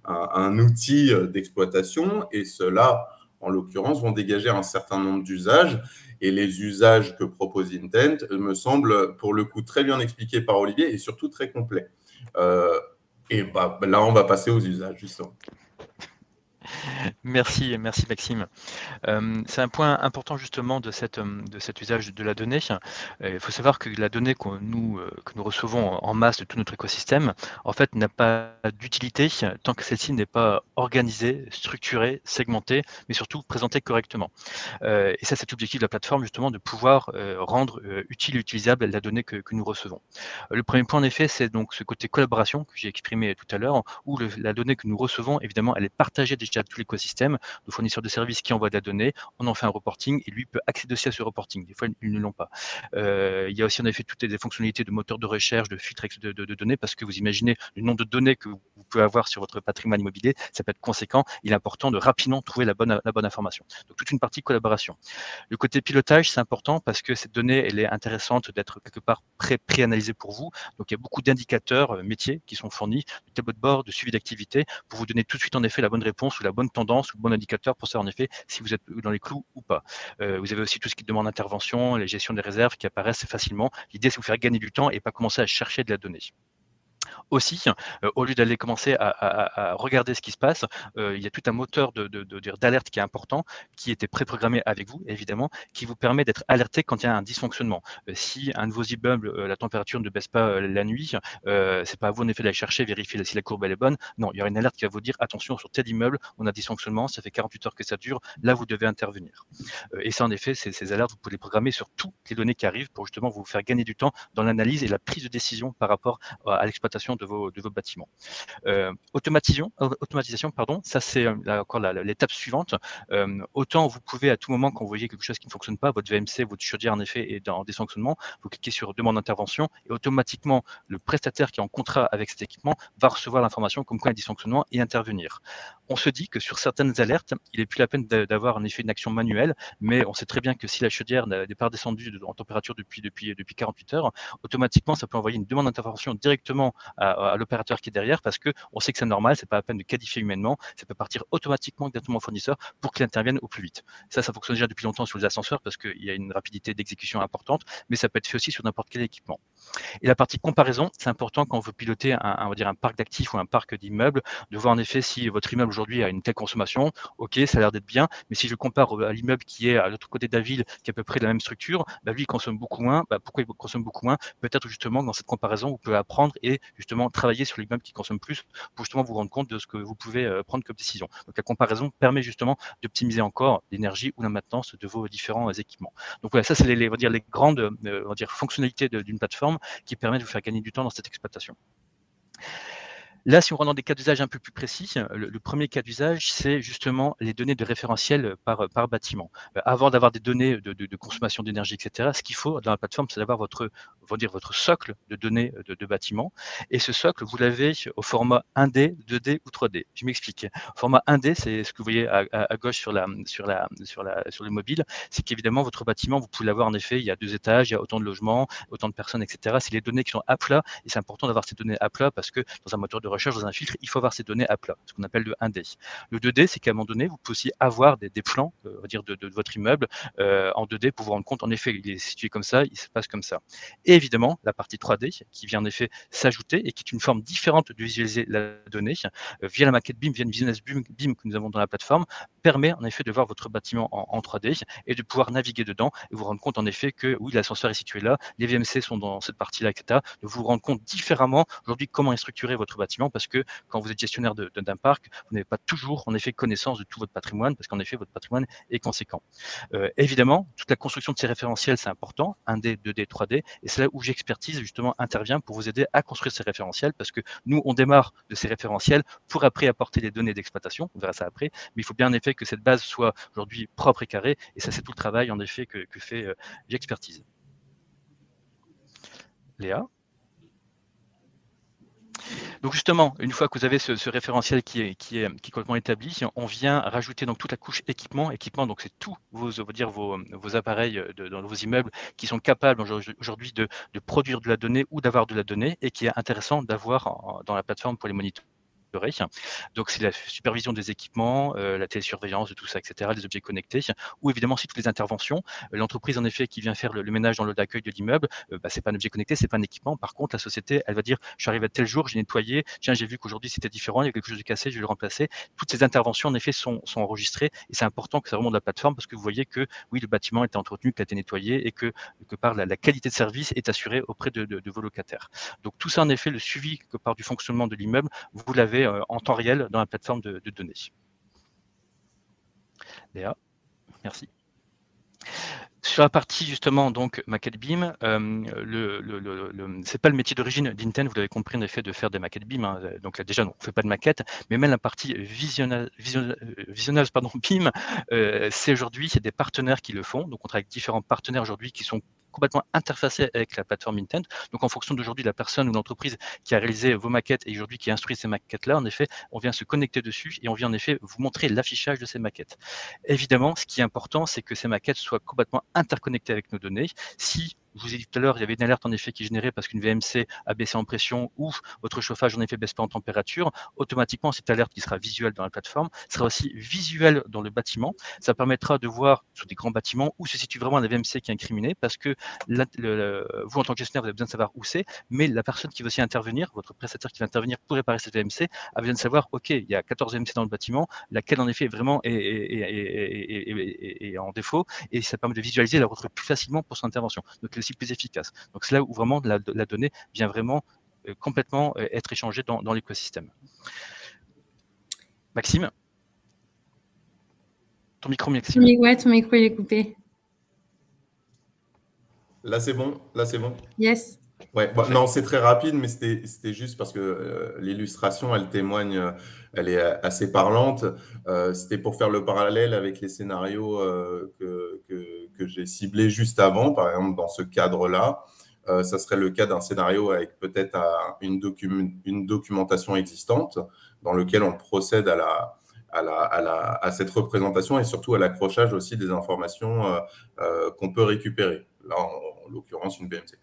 un outil d'exploitation et ceux-là, en l'occurrence, vont dégager un certain nombre d'usages. Et les usages que propose Intent me semblent, pour le coup, très bien expliqués par Olivier et surtout très complets. Et là, on va passer aux usages, justement. Merci Maxime. C'est un point important justement de cet usage de la donnée. Il faut savoir que la donnée que nous recevons en masse de tout notre écosystème, en fait, n'a pas d'utilité tant que celle-ci n'est pas organisée, structurée, segmentée, mais surtout présentée correctement. Et ça, c'est l'objectif de la plateforme, justement, de pouvoir rendre utile et utilisable la donnée que nous recevons. Le premier point, en effet, c'est donc ce côté collaboration que j'ai exprimé tout à l'heure, où la donnée que nous recevons, évidemment, elle est partagée déjà de tout l'écosystème, le fournisseur de services qui envoie de la donnée, on en fait un reporting et lui peut accéder aussi à ce reporting. Des fois, ils ne l'ont pas. Il y a aussi en effet toutes les fonctionnalités de moteur de recherche, de filtre de données, parce que vous imaginez le nombre de données que vous pouvez avoir sur votre patrimoine immobilier, ça peut être conséquent. Il est important de rapidement trouver la bonne information. Donc toute une partie collaboration. Le côté pilotage, c'est important parce que cette donnée, elle est intéressante d'être quelque part pré-analysée pour vous. Donc il y a beaucoup d'indicateurs métiers qui sont fournis, de tableaux de bord, de suivi d'activité, pour vous donner tout de suite en effet la bonne réponse ou la bonne tendance ou le bon indicateur pour savoir en effet si vous êtes dans les clous ou pas. Vous avez aussi tout ce qui demande intervention, les gestions des réserves qui apparaissent facilement. L'idée, c'est de vous faire gagner du temps et pas commencer à chercher de la donnée. Aussi, au lieu d'aller commencer à regarder ce qui se passe, il y a tout un moteur d'alerte qui est important, qui était préprogrammé avec vous, évidemment, qui vous permet d'être alerté quand il y a un dysfonctionnement. Si un de vos immeubles, la température ne baisse pas la nuit, c'est pas à vous en effet d'aller chercher, vérifier si la courbe elle est bonne. Non, il y aura une alerte qui va vous dire attention, sur tel immeuble, on a dysfonctionnement, ça fait 48 heures que ça dure, là vous devez intervenir. Et ça, en effet, ces alertes, vous pouvez les programmer sur toutes les données qui arrivent pour justement vous faire gagner du temps dans l'analyse et la prise de décision par rapport à l'exploitation de vos bâtiments. Automatisation, pardon, ça c'est encore l'étape suivante. Autant vous pouvez à tout moment, quand vous voyez quelque chose qui ne fonctionne pas, votre VMC, votre chaudière en effet est en dysfonctionnement, vous cliquez sur demande d'intervention et automatiquement le prestataire qui est en contrat avec cet équipement va recevoir l'information comme quoi il y a un dysfonctionnement et intervenir. On se dit que sur certaines alertes, il n'est plus la peine d'avoir en effet une action manuelle, mais on sait très bien que si la chaudière n'est pas descendue en température depuis 48 heures, automatiquement ça peut envoyer une demande d'intervention directement à l'opérateur qui est derrière, parce qu'on sait que c'est normal, c'est pas la peine de qualifier humainement, ça peut partir automatiquement directement au fournisseur pour qu'il intervienne au plus vite. Ça fonctionne déjà depuis longtemps sur les ascenseurs parce qu'il y a une rapidité d'exécution importante, mais ça peut être fait aussi sur n'importe quel équipement. Et la partie comparaison, c'est important quand vous pilotez on va dire un parc d'actifs ou un parc d'immeubles, de voir en effet si votre immeuble aujourd'hui a une telle consommation, ok, ça a l'air d'être bien, mais si je compare à l'immeuble qui est à l'autre côté de la ville, qui est à peu près de la même structure, lui il consomme beaucoup moins. Pourquoi il consomme beaucoup moins? Peut-être justement dans cette comparaison, vous pouvez apprendre et justement travailler sur l'immeuble qui consomme plus pour justement vous rendre compte de ce que vous pouvez prendre comme décision. Donc la comparaison permet justement d'optimiser encore l'énergie ou la maintenance de vos différents équipements. Donc voilà, ça c'est les grandes fonctionnalités d'une plateforme qui permet de vous faire gagner du temps dans cette exploitation. Là, si on rentre dans des cas d'usage un peu plus précis, le premier cas d'usage, c'est justement les données de référentiel par bâtiment. Avant d'avoir des données de consommation d'énergie, etc., ce qu'il faut dans la plateforme, c'est d'avoir votre socle de données de bâtiment. Et ce socle, vous l'avez au format 1D, 2D ou 3D. Je m'explique. Format 1D, c'est ce que vous voyez à gauche sur le mobile. C'est qu'évidemment, votre bâtiment, vous pouvez l'avoir en effet, il y a 2 étages, il y a autant de logements, autant de personnes, etc. C'est les données qui sont à plat. Et c'est important d'avoir ces données à plat parce que dans un moteur de recherche, dans un filtre, il faut avoir ces données à plat, ce qu'on appelle le 1D. Le 2D, c'est qu'à un moment donné, vous pouvez aussi avoir des plans, on va dire, de votre immeuble en 2D pour vous rendre compte, en effet, il est situé comme ça, il se passe comme ça. Et évidemment, la partie 3D qui vient en effet s'ajouter et qui est une forme différente de visualiser la donnée via la maquette BIM, via une business BIM que nous avons dans la plateforme, permet en effet de voir votre bâtiment en 3D et de pouvoir naviguer dedans et vous rendre compte en effet que oui, l'ascenseur est situé là, les VMC sont dans cette partie-là, etc. De vous rendre compte différemment aujourd'hui comment est structuré votre bâtiment, parce que quand vous êtes gestionnaire d'un parc, vous n'avez pas toujours en effet connaissance de tout votre patrimoine, parce qu'en effet votre patrimoine est conséquent. Évidemment, toute la construction de ces référentiels, c'est important, 1D, 2D, 3D, et c'est là où J'expertise justement intervient pour vous aider à construire ces référentiels, parce que nous, on démarre de ces référentiels pour après apporter les données d'exploitation, on verra ça après, mais il faut bien en effet que cette base soit aujourd'hui propre et carrée, et ça c'est tout le travail en effet que fait J'expertise. Léa? Donc justement, une fois que vous avez ce référentiel qui est complètement établi, on vient rajouter donc toute la couche équipement. Équipement, donc c'est tous vos appareils dans vos immeubles qui sont capables aujourd'hui de produire de la donnée ou d'avoir de la donnée et qui est intéressant d'avoir dans la plateforme pour les monitorer. Donc, c'est la supervision des équipements, la télésurveillance de tout ça, etc., les objets connectés, ou évidemment, si toutes les interventions. L'entreprise, en effet, qui vient faire le ménage dans le d'accueil de l'immeuble, c'est pas un objet connecté, c'est pas un équipement. Par contre, la société, elle va dire, je suis arrivé à tel jour, j'ai nettoyé, tiens, j'ai vu qu'aujourd'hui c'était différent, il y a quelque chose de cassé, je vais le remplacer. Toutes ces interventions, en effet, sont enregistrées et c'est important que ça remonte de la plateforme parce que vous voyez que, oui, le bâtiment était entretenu, qu'il a été nettoyé et que par la qualité de service est assurée auprès de vos locataires. Donc, tout ça, en effet, le suivi que par du fonctionnement de l'immeuble, vous l'avez en temps réel dans la plateforme de données. Léa, merci. Sur la partie justement donc maquette BIM, c'est pas le métier d'origine d'Intent, vous l'avez compris en effet de faire des maquettes BIM. Hein, donc là, déjà on fait pas de maquette, mais même la partie visionnage BIM, c'est aujourd'hui c'est des partenaires qui le font. Donc on travaille avec différents partenaires aujourd'hui qui sont complètement interfacés avec la plateforme Intent. Donc en fonction d'aujourd'hui de la personne ou l'entreprise qui a réalisé vos maquettes et aujourd'hui qui instruit ces maquettes-là, en effet, on vient se connecter dessus et on vient en effet vous montrer l'affichage de ces maquettes. Évidemment, ce qui est important, c'est que ces maquettes soient complètement interconnectées avec nos données. Si je vous ai dit tout à l'heure, il y avait une alerte en effet qui générait parce qu'une VMC a baissé en pression ou votre chauffage en effet baisse pas en température, automatiquement cette alerte qui sera visuelle dans la plateforme sera aussi visuelle dans le bâtiment. Ça permettra de voir sur des grands bâtiments où se situe vraiment la VMC qui est incriminée parce que vous en tant que gestionnaire vous avez besoin de savoir où c'est, mais la personne qui va aussi intervenir, votre prestataire qui va intervenir pour réparer cette VMC a besoin de savoir, ok, il y a 14 VMC dans le bâtiment, laquelle en effet vraiment est en défaut et ça permet de visualiser et la retrouver plus facilement pour son intervention. Donc plus efficace. Donc c'est là où vraiment la donnée vient vraiment complètement être échangée dans l'écosystème. Maxime, ton micro, Maxime. Ouais, ton micro il est coupé. Là c'est bon, Yes. Ouais, bon, non, c'est très rapide, mais c'était juste parce que l'illustration, elle témoigne, elle est assez parlante. C'était pour faire le parallèle avec les scénarios que j'ai ciblés juste avant, par exemple dans ce cadre-là. Ça serait le cas d'un scénario avec peut-être une documentation existante dans lequel on procède à cette représentation et surtout à l'accrochage aussi des informations qu'on peut récupérer. Là, en l'occurrence, une BMC.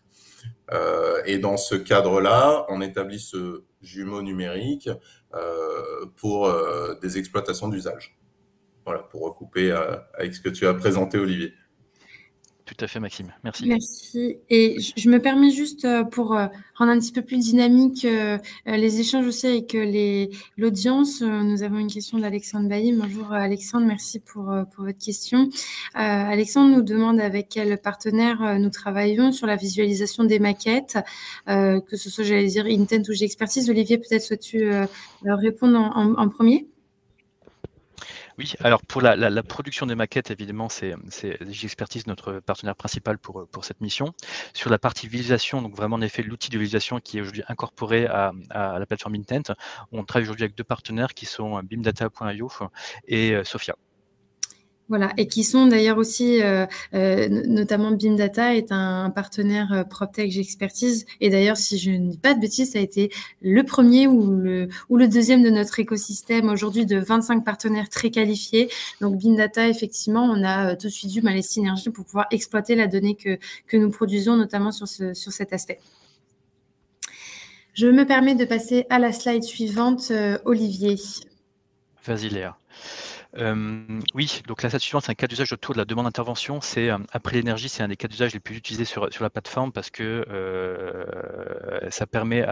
Et dans ce cadre-là, on établit ce jumeau numérique pour des exploitations d'usage. Voilà, pour recouper avec ce que tu as présenté, Olivier. Tout à fait, Maxime. Merci. Merci. Et je me permets juste pour rendre un petit peu plus dynamique les échanges aussi avec l'audience. Nous avons une question d'Alexandre Bailly. Bonjour Alexandre, merci pour votre question. Alexandre nous demande avec quel partenaire nous travaillons sur la visualisation des maquettes, que ce soit, j'allais dire, Intent ou J'expertise. Olivier, peut-être souhaites-tu répondre en premier ? Oui, alors pour la production des maquettes, évidemment, c'est J'expertise notre partenaire principal pour cette mission. Sur la partie visualisation, donc vraiment en effet l'outil de visualisation qui est aujourd'hui incorporé à la plateforme Intent, on travaille aujourd'hui avec deux partenaires qui sont bimdata.io et Sophia. Voilà, et qui sont d'ailleurs aussi, notamment BIMdata est un partenaire PropTech J'expertise. Et d'ailleurs, si je ne dis pas de bêtises, ça a été le premier ou le deuxième de notre écosystème aujourd'hui de 25 partenaires très qualifiés. Donc BIMdata, effectivement, on a tout de suite vu les synergies pour pouvoir exploiter la donnée que nous produisons, notamment sur cet aspect. Je me permets de passer à la slide suivante, Olivier. Vas-y Léa. Oui, donc la slide suivante, c'est un cas d'usage autour de la demande d'intervention. C'est après l'énergie, c'est un des cas d'usage les plus utilisés sur la plateforme parce que ça permet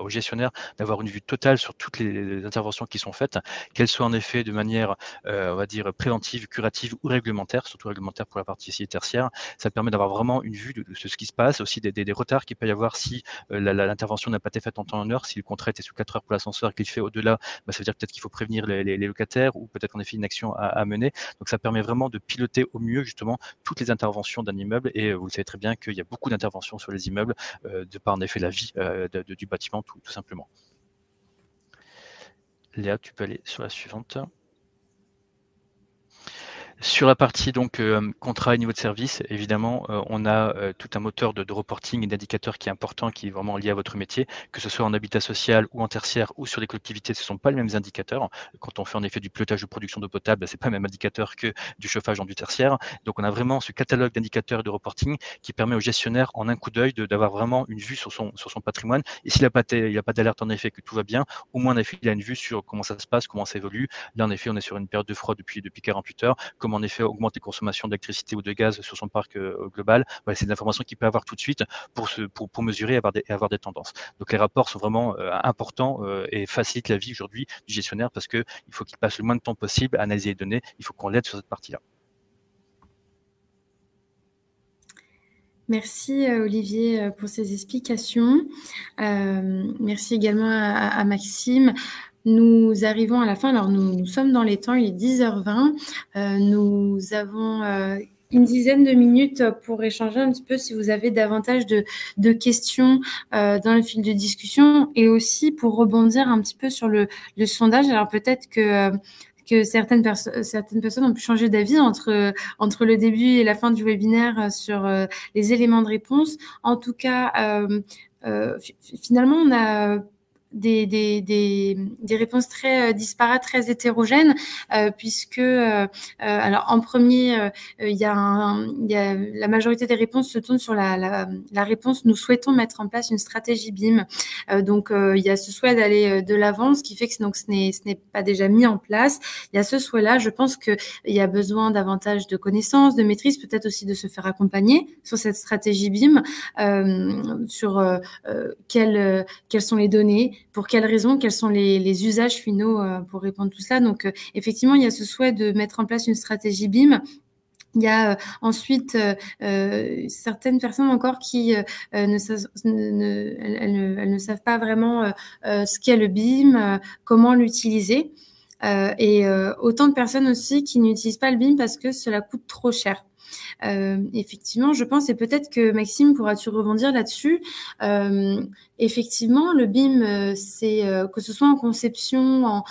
au gestionnaire d'avoir une vue totale sur toutes les interventions qui sont faites, qu'elles soient en effet de manière, on va dire, préventive, curative ou réglementaire, surtout réglementaire pour la partie ici tertiaire. Ça permet d'avoir vraiment une vue de ce qui se passe, aussi des retards qu'il peut y avoir si l'intervention n'a pas été faite en temps et en heure, si le contrat était sous 4 heures pour l'ascenseur et qu'il fait au-delà, ça veut dire peut-être qu'il faut prévenir les locataires ou peut-être en effet une action à mener. Donc ça permet vraiment de piloter au mieux justement toutes les interventions d'un immeuble et vous le savez très bien qu'il y a beaucoup d'interventions sur les immeubles de par en effet la vie du bâtiment tout simplement. Léa, tu peux aller sur la suivante. Sur la partie donc contrat et niveau de service, évidemment, on a tout un moteur de reporting et d'indicateurs qui est important, qui est vraiment lié à votre métier, que ce soit en habitat social ou en tertiaire ou sur les collectivités, ce ne sont pas les mêmes indicateurs. Quand on fait en effet du pilotage de production d'eau potable, ce n'est pas le même indicateur que du chauffage dans du tertiaire. Donc on a vraiment ce catalogue d'indicateurs et de reporting qui permet au gestionnaire en un coup d'œil d'avoir vraiment une vue sur son patrimoine. Et s'il n'a pas d'alerte en effet que tout va bien, au moins en effet il a une vue sur comment ça se passe, comment ça évolue. Là en effet on est sur une période de froid depuis 48 heures. Comment en effet augmenter consommation d'électricité ou de gaz sur son parc global. Voilà, c'est des informations qu'il peut avoir tout de suite pour mesurer et avoir des tendances. Donc les rapports sont vraiment importants et facilitent la vie aujourd'hui du gestionnaire parce qu'il faut qu'il passe le moins de temps possible à analyser les données. Il faut qu'on l'aide sur cette partie-là. Merci Olivier pour ces explications. Merci également à Maxime. Nous arrivons à la fin, alors nous sommes dans les temps, il est 10h20. Nous avons une dizaine de minutes pour échanger un petit peu si vous avez davantage de questions dans le fil de discussion et aussi pour rebondir un petit peu sur le sondage. Alors peut-être que certaines personnes ont pu changer d'avis entre le début et la fin du webinaire sur les éléments de réponse. En tout cas, finalement, on a des réponses très disparates, très hétérogènes, puisque alors en premier, il y a la majorité des réponses se tournent sur la réponse nous souhaitons mettre en place une stratégie BIM. Donc il y a ce souhait d'aller de l'avant, ce qui fait que ce n'est pas déjà mis en place. Il y a ce souhait-là. Je pense qu'il y a besoin davantage de connaissances, de maîtrise, peut-être aussi de se faire accompagner sur cette stratégie BIM, sur quelles sont les données, pour quelles raisons, quels sont les usages finaux pour répondre à tout cela. Donc, effectivement, il y a ce souhait de mettre en place une stratégie BIM. Il y a ensuite certaines personnes encore qui ne savent pas vraiment ce qu'est le BIM, comment l'utiliser. Et autant de personnes aussi qui n'utilisent pas le BIM parce que cela coûte trop cher. Effectivement, je pense, et peut-être que Maxime pourra-tu rebondir là-dessus. Effectivement, le BIM, c'est que ce soit en conception,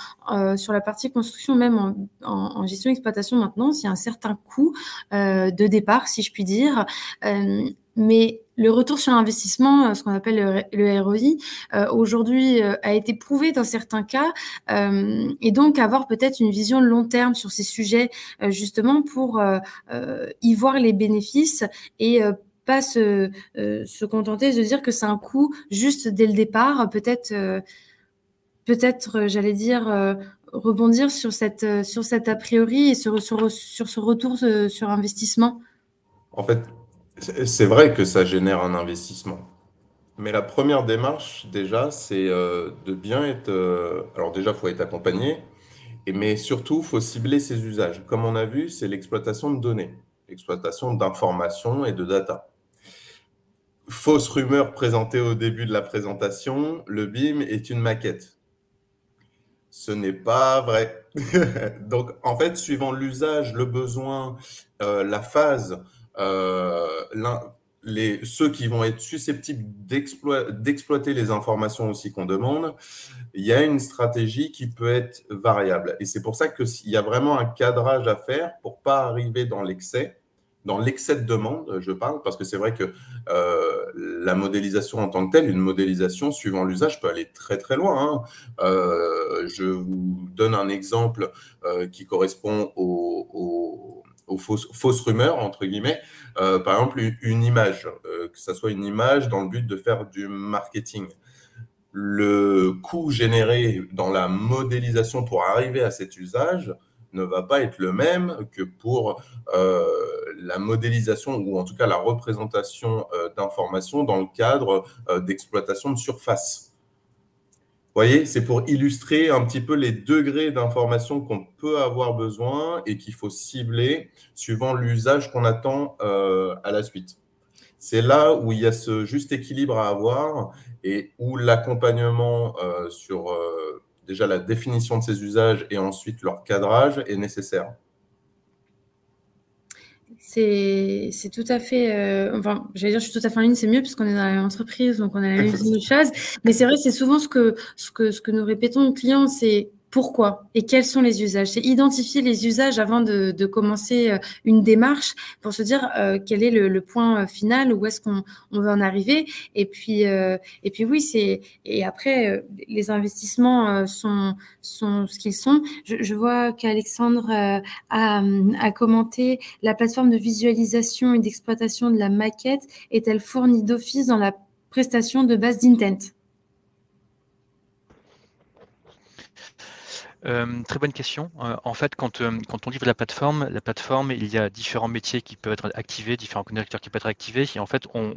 sur la partie construction, même en gestion exploitation maintenance, il y a un certain coût de départ, si je puis dire. Mais le retour sur investissement, ce qu'on appelle le ROI, aujourd'hui a été prouvé dans certains cas, et donc avoir peut-être une vision long terme sur ces sujets, justement pour y voir les bénéfices et pas se contenter de dire que c'est un coût juste dès le départ. Peut-être, j'allais dire, rebondir sur cet a priori et sur ce retour sur investissement. En fait, c'est vrai que ça génère un investissement. Mais la première démarche, déjà, c'est de bien être... alors déjà, il faut être accompagné, mais surtout, il faut cibler ses usages. Comme on a vu, c'est l'exploitation de données, l'exploitation d'informations et de data. Fausse rumeur présentée au début de la présentation, le BIM est une maquette. Ce n'est pas vrai. Donc, en fait, suivant l'usage, le besoin, la phase, ceux qui vont être susceptibles d'exploiter les informations aussi qu'on demande, il y a une stratégie qui peut être variable. Et c'est pour ça qu'il y a vraiment un cadrage à faire pour ne pas arriver dans l'excès de demande, je parle, parce que c'est vrai que la modélisation en tant que telle, une modélisation suivant l'usage peut aller très très loin. Je vous donne un exemple qui correspond aux fausses rumeurs, entre guillemets. Par exemple, une image, que ce soit une image dans le but de faire du marketing. Le coût généré dans la modélisation pour arriver à cet usage ne va pas être le même que pour la modélisation ou en tout cas la représentation d'informations dans le cadre d'exploitation de surface. Vous voyez, c'est pour illustrer un petit peu les degrés d'information qu'on peut avoir besoin et qu'il faut cibler suivant l'usage qu'on attend à la suite. C'est là où il y a ce juste équilibre à avoir et où l'accompagnement sur déjà la définition de ces usages et ensuite leur cadrage est nécessaire. C'est tout à fait, enfin, j'allais dire, je suis tout à fait en ligne, c'est mieux puisqu'on est dans la même entreprise, donc on a la même vision des choses. Mais c'est vrai, c'est souvent ce que nous répétons aux clients, c'est pourquoi et quels sont les usages. C'est identifier les usages avant de commencer une démarche pour se dire quel est le point final, où est-ce qu'on veut en arriver. Et puis oui, et après les investissements sont ce qu'ils sont. Je vois qu'Alexandre a commenté: la plateforme de visualisation et d'exploitation de la maquette est-elle fournie d'office dans la prestation de base d'Intent? Très bonne question. En fait, quand on livre la plateforme, il y a différents métiers qui peuvent être activés, différents connecteurs qui peuvent être activés. Et en fait, on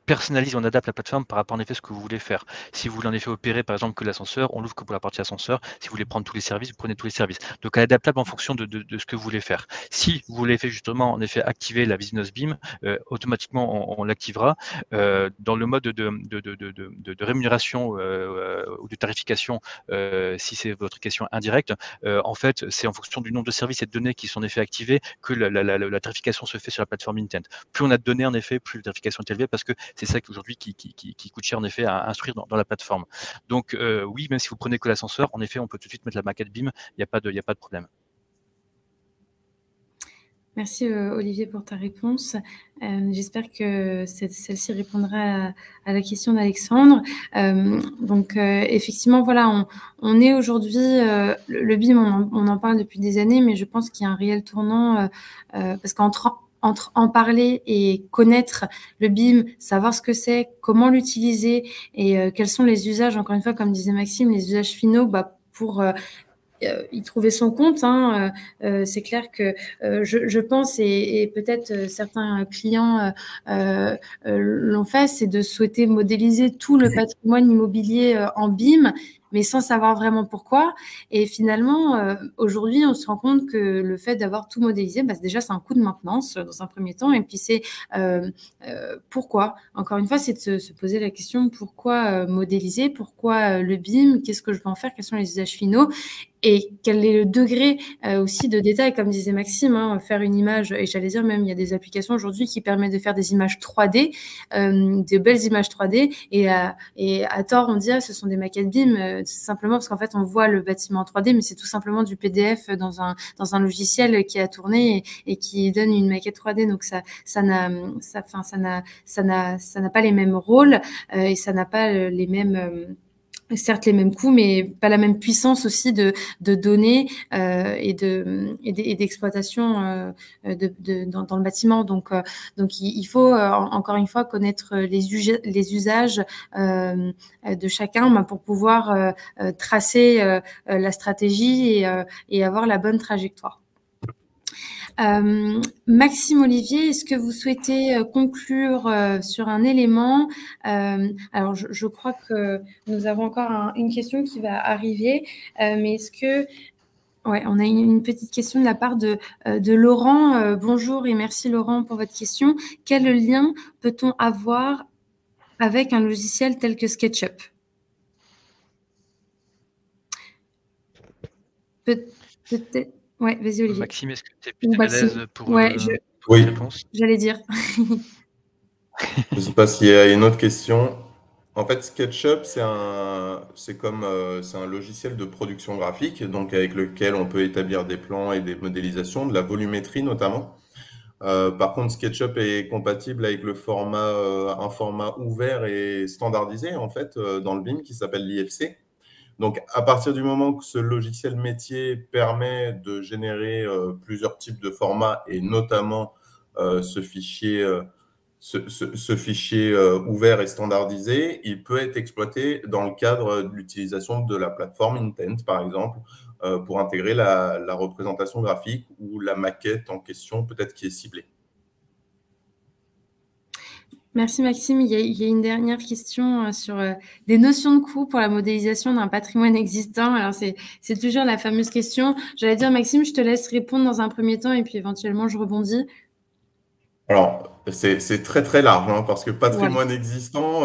personnalise, on adapte la plateforme par rapport en effet à ce que vous voulez faire. Si vous voulez en effet opérer, par exemple, que l'ascenseur, on l'ouvre que pour la partie ascenseur. Si vous voulez prendre tous les services, vous prenez tous les services. Donc, elle est adaptable en fonction de ce que vous voulez faire. Si vous voulez justement en effet activer la Business BIM, automatiquement on l'activera. Dans le mode de rémunération ou de tarification, si c'est votre question indirecte, en fait, c'est en fonction du nombre de services et de données qui sont en effet activés que la tarification se fait sur la plateforme Intent. Plus on a de données, en effet, plus la tarification est élevée parce que c'est ça aujourd'hui qui coûte cher, en effet, à instruire dans la plateforme. Donc, oui, même si vous prenez que l'ascenseur, en effet, on peut tout de suite mettre la maquette BIM, il n'y a pas de problème. Merci Olivier pour ta réponse. J'espère que celle-ci répondra à la question d'Alexandre. Donc effectivement, voilà, on est aujourd'hui, le BIM, on en parle depuis des années, mais je pense qu'il y a un réel tournant parce qu'entre en parler et connaître le BIM, savoir ce que c'est, comment l'utiliser et quels sont les usages, encore une fois, comme disait Maxime, les usages finaux pour y trouver son compte. C'est clair que je pense, et peut-être certains clients l'ont fait, c'est de souhaiter modéliser tout le patrimoine immobilier en BIM, mais sans savoir vraiment pourquoi. Et finalement, aujourd'hui, on se rend compte que le fait d'avoir tout modélisé, déjà, c'est un coût de maintenance dans un premier temps. Et puis, c'est pourquoi. Encore une fois, c'est de se poser la question, pourquoi modéliser? Pourquoi le BIM? Qu'est-ce que je vais en faire? Quels sont les usages finaux? Et quel est le degré aussi de détail, comme disait Maxime, faire une image, et j'allais dire même, il y a des applications aujourd'hui qui permettent de faire des images 3D, des belles images 3D, et à tort, on dit, ce sont des maquettes BIM, simplement parce qu'en fait, on voit le bâtiment en 3D, mais c'est tout simplement du PDF dans un logiciel qui a tourné et qui donne une maquette 3D. Donc ça n'a pas les mêmes rôles et ça n'a pas les mêmes certes les mêmes coûts, mais pas la même puissance aussi de données et d'exploitation dans le bâtiment. Donc il faut encore une fois connaître les usages de chacun pour pouvoir tracer la stratégie et avoir la bonne trajectoire. Maxime, Olivier, est-ce que vous souhaitez conclure sur un élément? Alors, je crois que nous avons encore une question qui va arriver, mais est-ce que... Ouais, on a une petite question de la part de Laurent. Bonjour et merci Laurent pour votre question. Quel lien peut-on avoir avec un logiciel tel que SketchUp? Peut-être... Ouais, vas-y Olivier. Maxime, est-ce que tu es plus à l'aise pour oui. réponse? J'allais dire. Je ne sais pas s'il y a une autre question. En fait, SketchUp, c'est un logiciel de production graphique, donc avec lequel on peut établir des plans et des modélisations, de la volumétrie notamment. Par contre, SketchUp est compatible avec un format ouvert et standardisé en fait dans le BIM qui s'appelle l'IFC. Donc, à partir du moment que ce logiciel métier permet de générer plusieurs types de formats et notamment ce fichier ouvert et standardisé, il peut être exploité dans le cadre de l'utilisation de la plateforme Intent, par exemple, pour intégrer la représentation graphique ou la maquette en question, peut-être qui est ciblée. Merci Maxime. Il y a une dernière question sur des notions de coût pour la modélisation d'un patrimoine existant. Alors, c'est toujours la fameuse question. J'allais dire, Maxime, je te laisse répondre dans un premier temps et puis éventuellement, je rebondis. Alors, c'est très très large, hein, parce que patrimoine Ouais. existant,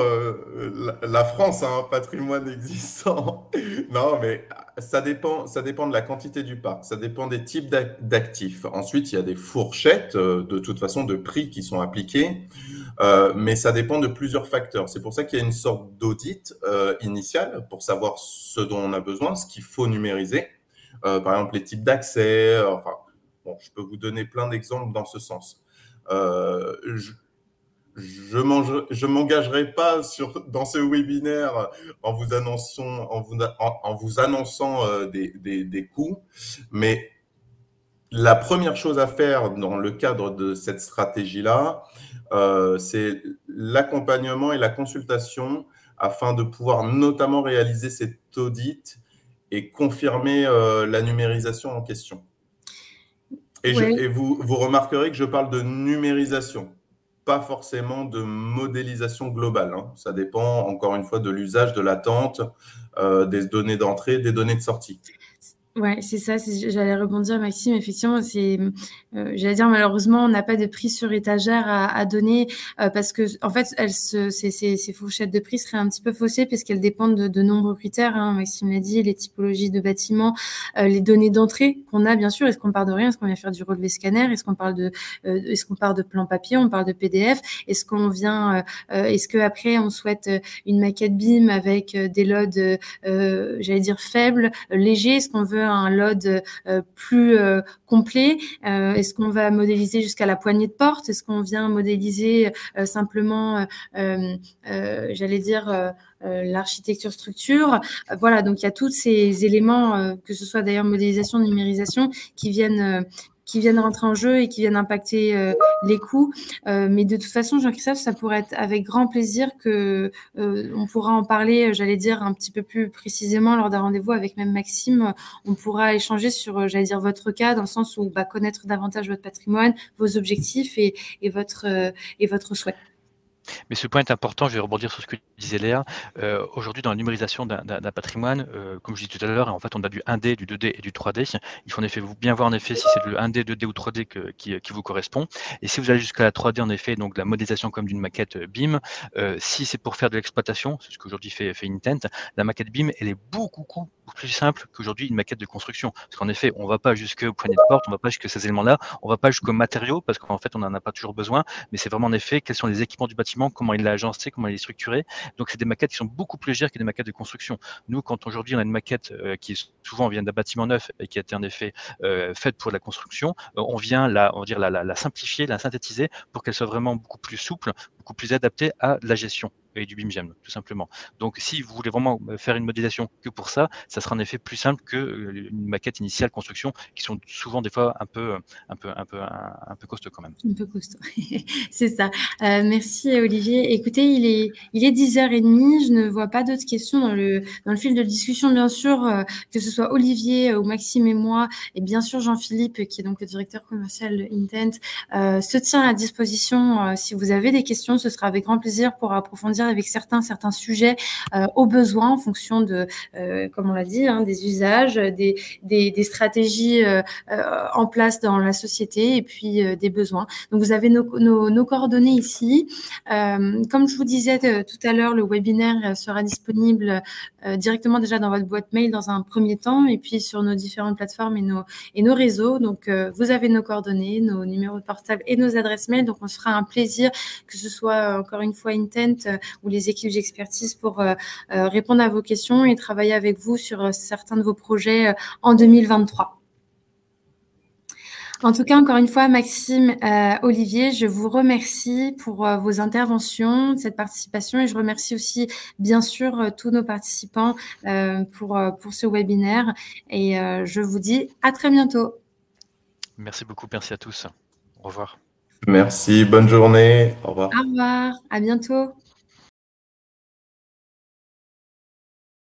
la France a un patrimoine existant. Non, mais ça dépend de la quantité du parc, ça dépend des types d'actifs. Ensuite, il y a des fourchettes, de toute façon, de prix qui sont appliquées, mais ça dépend de plusieurs facteurs. C'est pour ça qu'il y a une sorte d'audit initial pour savoir ce dont on a besoin, ce qu'il faut numériser. Par exemple, les types d'accès. Enfin, bon, je peux vous donner plein d'exemples dans ce sens. Je m'engagerai pas dans ce webinaire en vous annonçant des coûts, mais la première chose à faire dans le cadre de cette stratégie-là, c'est l'accompagnement et la consultation afin de pouvoir notamment réaliser cet audit et confirmer la numérisation en question. Et vous remarquerez que je parle de numérisation, pas forcément de modélisation globale, hein. Ça dépend, encore une fois, de l'usage, de l'attente, des données d'entrée, des données de sortie. Ouais, c'est ça. J'allais rebondir, Maxime. Effectivement, j'allais dire, malheureusement, on n'a pas de prix sur étagère à donner parce que, en fait, ces fourchettes de prix seraient un petit peu faussées puisqu'elles dépendent de nombreux critères, hein. Maxime l'a dit, les typologies de bâtiments, les données d'entrée qu'on a, bien sûr. Est-ce qu'on part de rien? Est-ce qu'on vient faire du relevé scanner? Est-ce qu'on part de plan papier? On parle de PDF? Est-ce que après on souhaite une maquette BIM avec des loads, j'allais dire faibles, légers? Est-ce qu'on veut un load plus complet? Est-ce qu'on va modéliser jusqu'à la poignée de porte? Est-ce qu'on vient modéliser simplement, j'allais dire, l'architecture structure? Voilà, donc il y a tous ces éléments, que ce soit d'ailleurs modélisation, numérisation, qui viennent rentrer en jeu et qui viennent impacter les coûts. Mais de toute façon, Jean-Christophe, ça pourrait être avec grand plaisir que on pourra en parler, j'allais dire, un petit peu plus précisément lors d'un rendez-vous avec même Maxime. On pourra échanger sur, j'allais dire, votre cas, dans le sens où connaître davantage votre patrimoine, vos objectifs et votre souhait. Mais ce point est important, je vais rebondir sur ce que disait Léa. Aujourd'hui, dans la numérisation d'un patrimoine, comme je disais tout à l'heure, en fait, on a du 1D, du 2D et du 3D. Il faut en effet bien voir en effet si c'est le 1D, 2D ou 3D qui vous correspond. Et si vous allez jusqu'à la 3D, en effet, donc la modélisation comme d'une maquette BIM, si c'est pour faire de l'exploitation, c'est ce qu'aujourd'hui fait Intent, la maquette BIM, elle est beaucoup plus simple qu'aujourd'hui une maquette de construction. Parce qu'en effet, on ne va pas jusqu'au poignet de porte, on ne va pas jusqu'à ces éléments-là, on ne va pas jusqu'aux matériaux, parce qu'en fait, on n'en a pas toujours besoin, mais c'est vraiment en effet quels sont les équipements du bâtiment, comment il l'a agencé, comment il est structuré. Donc, c'est des maquettes qui sont beaucoup plus légères que des maquettes de construction. Nous, quand aujourd'hui, on a une maquette qui souvent vient d'un bâtiment neuf et qui a été en effet faite pour la construction, on vient la simplifier, la synthétiser pour qu'elle soit vraiment beaucoup plus souple, beaucoup plus adaptée à la gestion et du BIM-GEM, tout simplement. Donc, si vous voulez vraiment faire une modélisation que pour ça, ça sera en effet plus simple qu'une maquette initiale construction, qui sont souvent des fois un peu costaud quand même. Un peu costaud, c'est ça. Merci Olivier. Écoutez, il est 10h30. Je ne vois pas d'autres questions dans le fil de discussion, bien sûr, que ce soit Olivier ou Maxime et moi, et bien sûr Jean-Philippe, qui est donc le directeur commercial de Intent, se tient à disposition. Si vous avez des questions, ce sera avec grand plaisir pour approfondir avec certains sujets au besoin, en fonction de, comme on l'a dit, hein, des usages, des stratégies en place dans la société et puis des besoins. Donc, vous avez nos coordonnées ici. Comme je vous disais tout à l'heure, le webinaire sera disponible directement déjà dans votre boîte mail dans un premier temps et puis sur nos différentes plateformes et nos réseaux. Donc, vous avez nos coordonnées, nos numéros de portable et nos adresses mail. Donc, on se fera un plaisir que ce soit encore une fois Intent ou les équipes d'expertise pour répondre à vos questions et travailler avec vous sur certains de vos projets en 2023. En tout cas, encore une fois, Maxime, Olivier, je vous remercie pour vos interventions, cette participation, et je remercie aussi, bien sûr, tous nos participants pour ce webinaire. Et je vous dis à très bientôt. Merci beaucoup, merci à tous. Au revoir. Merci, bonne journée. Au revoir. Au revoir, à bientôt.